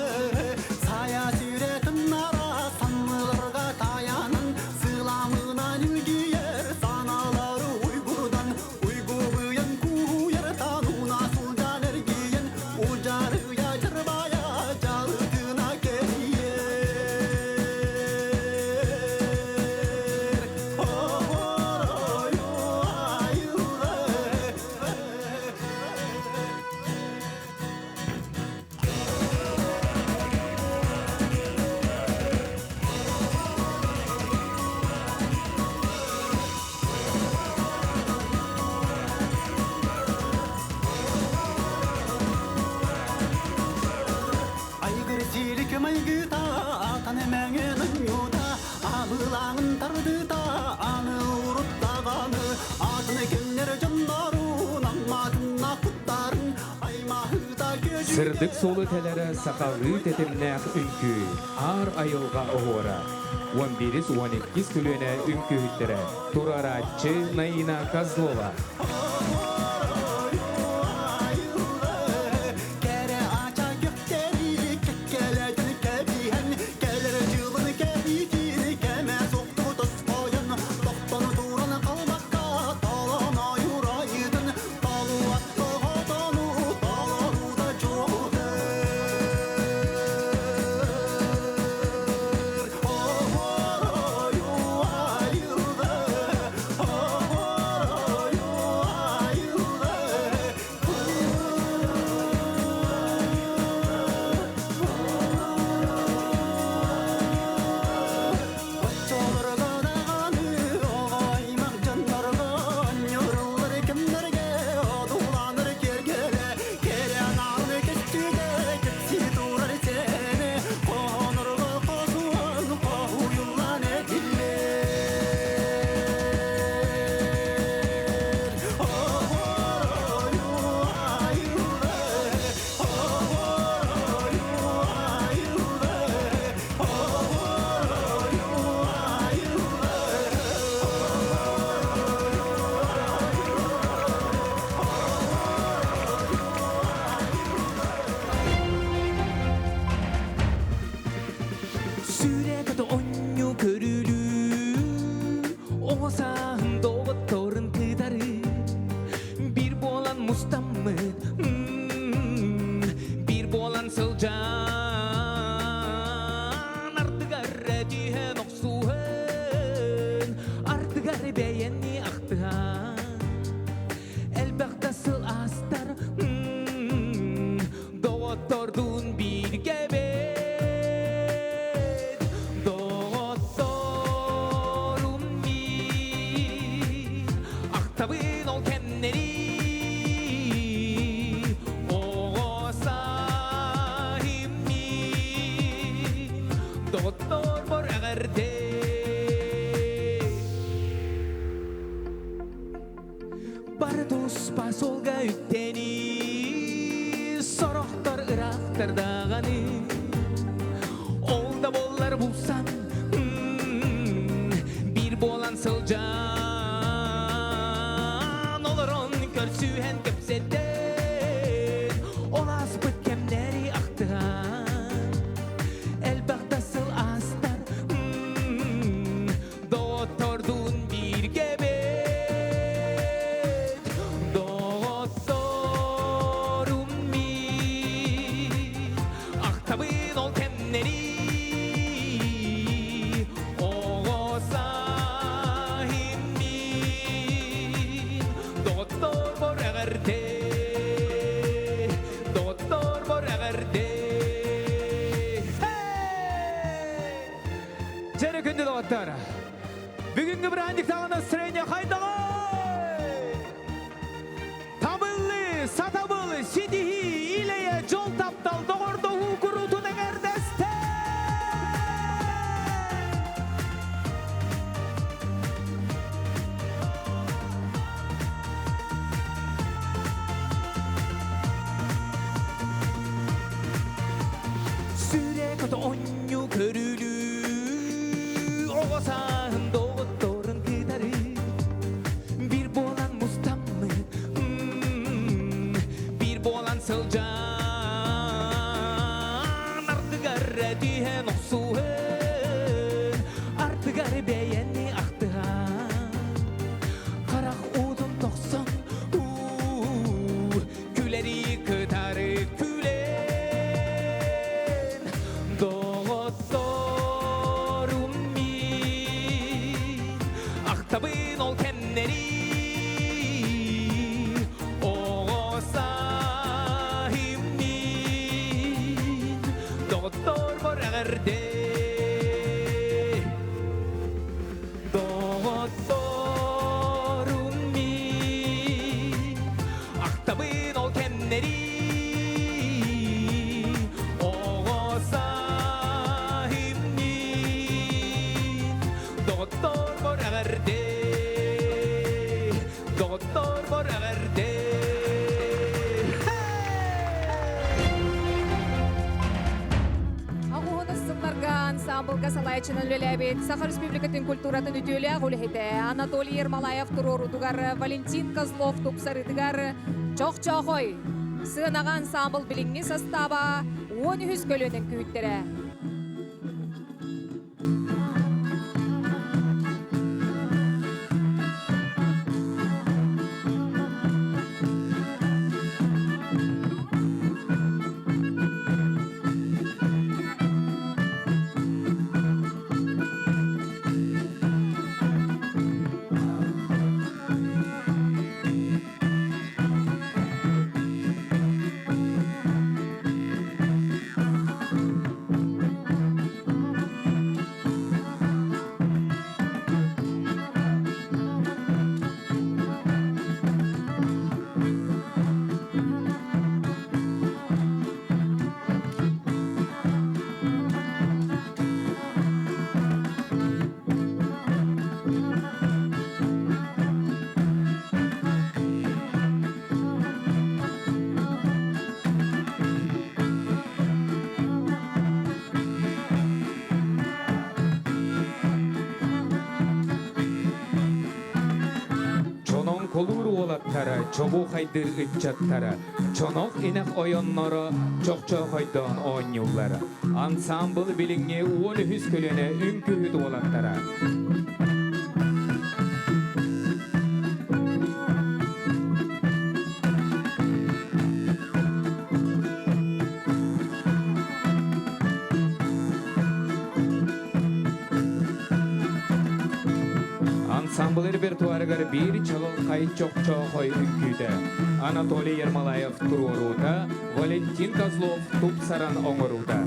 Saya süre tınlara sanmılarga tayanın Sığlamına nülgiyer sanaları Uygurdan Uygurguyan kuyar tanuna sulcan ergiyen Ucarıya cırbaya calıdına geliyer Oh oroyu ayılı Aygır silik maygıta atan emeğinin yuta Abılağın tardıda anı uruttağanı Atını kimler canlarun ammadına kutların Aymahıda gözü Сырдык солы тәләрі сақағы тәтімнәқ үңкі, ар айылға оғыра. 11-12 күліне үңкі үттірі. Тураратчы Наина Козлова. Kere aça gökleri kekkeledin kebihen Gelir cılın kebikini keme soktu dost koyun Doktanı duran kalmakka talana yuraydın Talı attı hodanu talı da çoğudur Oh oroyu ayıldı Oh oroyu ayıldı Çolurga dağanı oğaymak canlarga Yorulur kimlerge odulanır kergele Keren ağını keççide keçsi durar seni Konurga kosuğun kohuyulan ediller Oh oroyu ayıldı Oh oroyu ayıldı Oh oroyu Sürekli onyu körülü Oğuzhan doktorun tıdarı Bir bolan mustammı Bir bolan sılcan Artıgar cihen oksuhen Artıgar beğenni aktıhan Elbette sıl astar Doktorduğun bir gebet Doktorum bir Aktabın ol kenleri O sahim mi Doktor bor ağırdı Bardos pasolga ütteni Soroktor ıraktır dağını Olda bollar bulsan Bir bolan sılcan Olur on körsühen köpseden Olas bütkemleri aktıhan Elbette sıl astar Doktorduğun bir gebet Doktorum bir Aktabın ol kenleri O sahim bir Doktor bor ağır Ақтара. Бүгінгі бір андықтағы настроение қайдағай! Табылы, сатабылы, сидихи, илея, жол таптал, доғырды ұғырутының әрдесті! Сүрек ұты оңю көрілі, оғасағын доғытторын кітары, бір болан мұстамны, бір болан сылжан, артығар әдейін ұқсуын, артығар бәйәнні ақтыған, қарақ ұдын тоқсан, күлері кітары күлен, доғытторым мен, ақтабын ол кәмнері, Доғыттор бар әғірде, доғытторым мен, ақтабын ол кәмнері, оғасайым мен, доғыттор бар әғірде, доғыттор бар әғірде. Ансамблга салайчынан лөләбет Саха Республикатын культуратын үтөлі ғулхеті Анатолий Ермолаев тұрорудығар Валентин Козлов тұқсарытығар чоқ-чоқой сығынаға ансамбл біліңі состава 13 көлінің күйттері. Kolur olattara, çobu haydır ıtçattara, çonok inek oyunlara, çok haydan on yıllara. Ansambl bilinge uğulu hüskülüne ünkü hüd olattara. Ansambl repertuarıgar bir çalıl kayıt çok hoy ünküde. Anatoliy Yermolayev tururuda, Valentin Kozlov tupsaran oңuruda.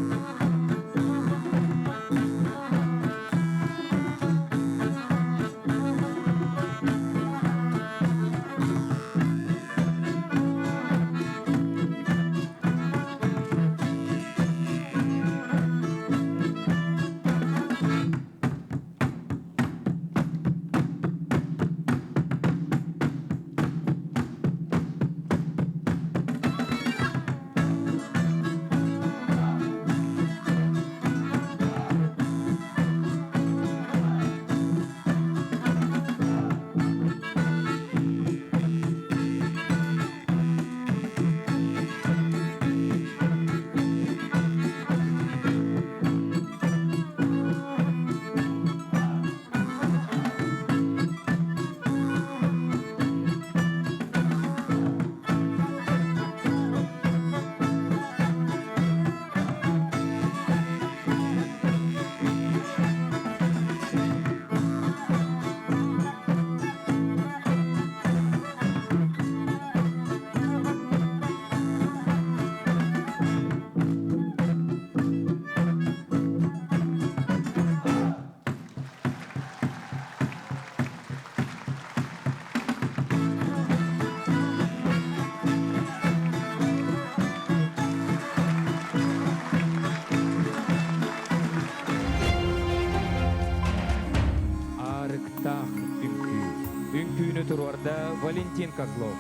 күнү туруарда Валентин Козлов.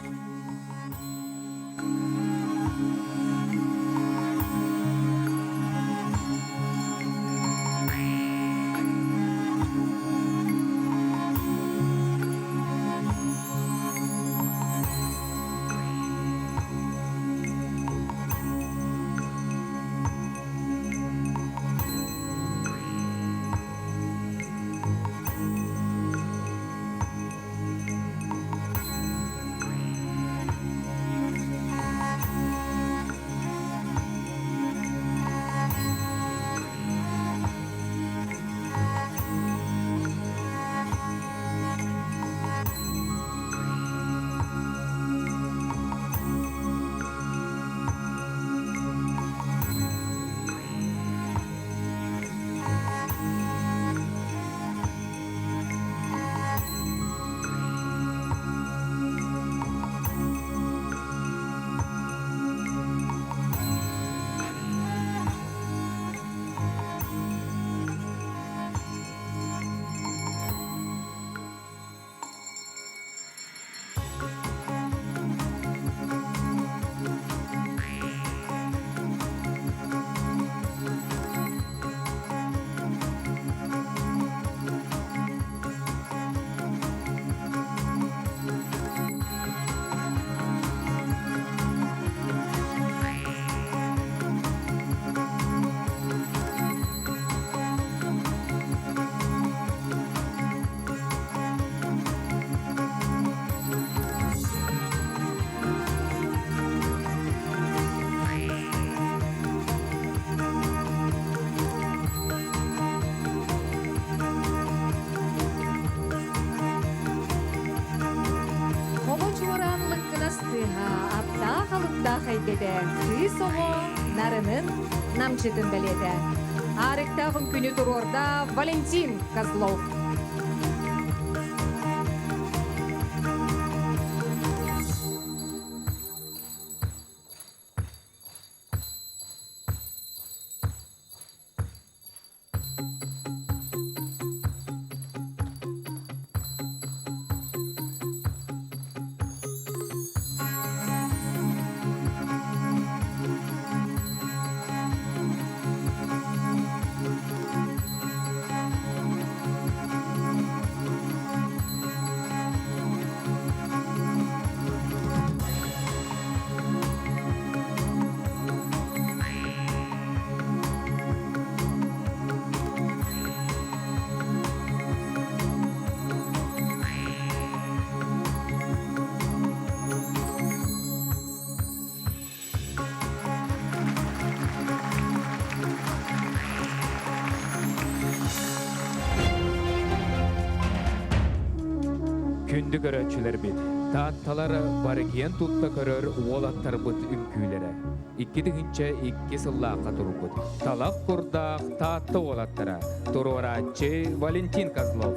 Апта қалыпта қайдеді. Кыз оғы нарының намчытын біледі. Арықтағын күні тұрорда Валентин Козлов. Күнді көрәтшілер бет. Таатталары барыген тұтта көрөр уолаттар бұт үмкүйлері. Икки дігінче икки сыллаққа тұру бұт. Талақ құрдақ таатты уолаттара. Тұруаратчы Валентин Козлов.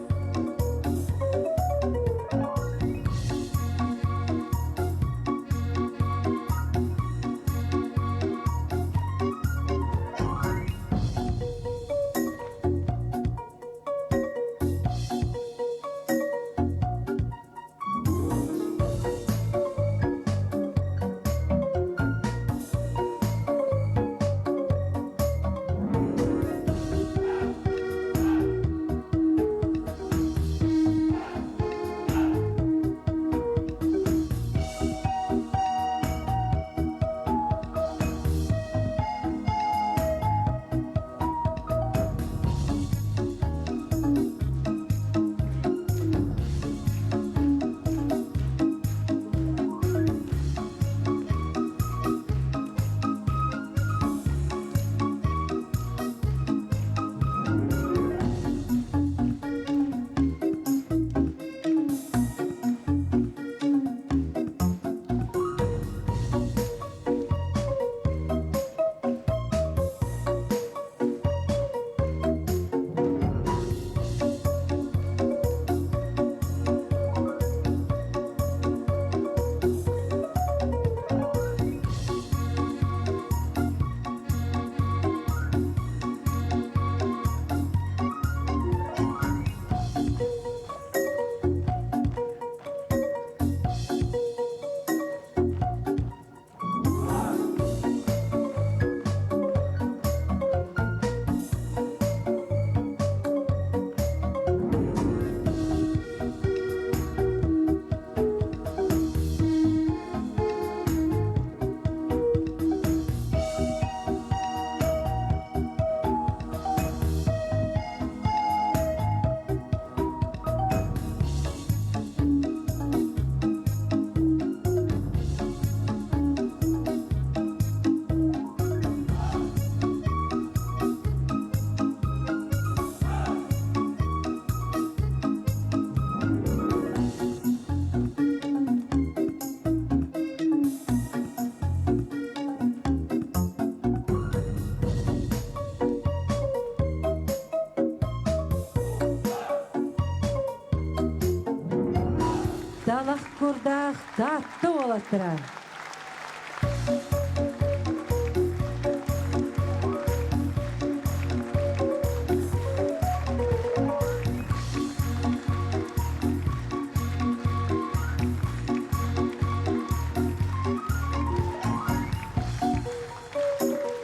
курдах татты олаттыра.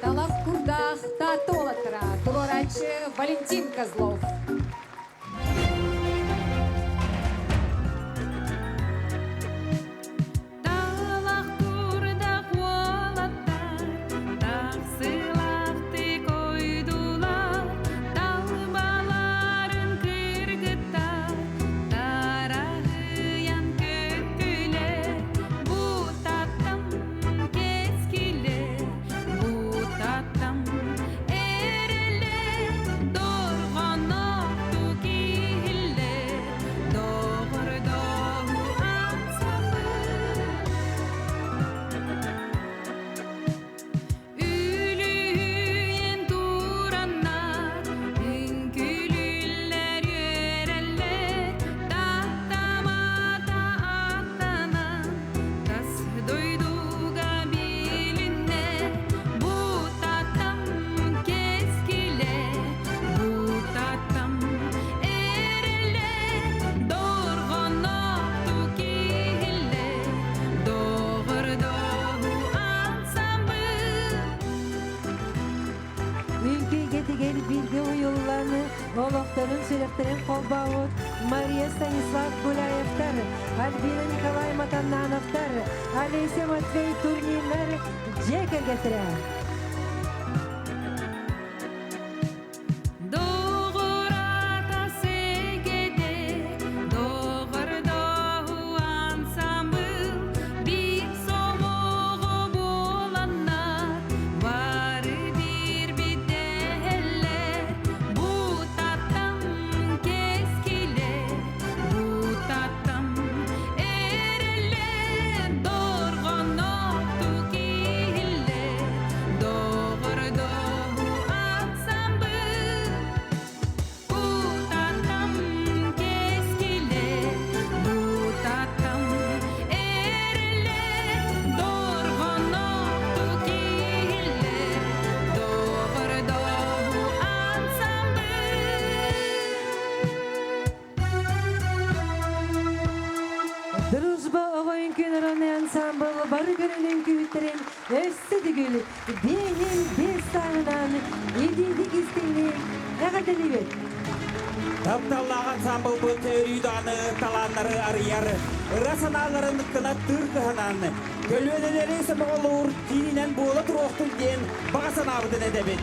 Талас курдах татты олаттыра. Турорачы Валентин Козлов. Талах курдах олаттар, тақсылақты койдулар, талбаларын кыргыттар, тарағыян көккілер, бұтаттым кескілер, бұтаттым әрелер, дорғаноқту кейлер, доғырдоғу ансамы. Ülüyen turanlar, ünkülüller yöreller, tahtamata atlanan, tas duyduğa bilinler, bu tatam keskiler, bu tatam ereller, dorğanoktu kihiller, doğırdoğu ansambı. Ülkü getigel bilgi uyullarını Oloqtарын сүректерін қолбауыт Мария Станислав Гуляевтар, Альбина Николай Матаннановтар, Олеся Матвей турнирлер жеке кетірі. Doğurata segede, doğurdoğu ansambıl, bir somoğu bolanlar, var bir bideller, bu tatam keskiler, bu tatam ereller, dorğanoktu kihiller, doğurdoğu ansambıl. Bu tatam keskiler, bu tatam ereller, dorğanoktu kihiller, doğırdoğu ansambıl. Дружба оғойын көніріні ансамбыл бары көрінің күйіттерін өсті дүгіл бейнен бес тағынан едейдік істейні әғаділі бет. Тапталлақ ансамбыл бұл төрүйданы таланлары арыяры, ырасаналарын кына тұрқығынан, көлөделері сымығылуыр тинінен болы тұроқтың ден бағасан абыдын әдебет.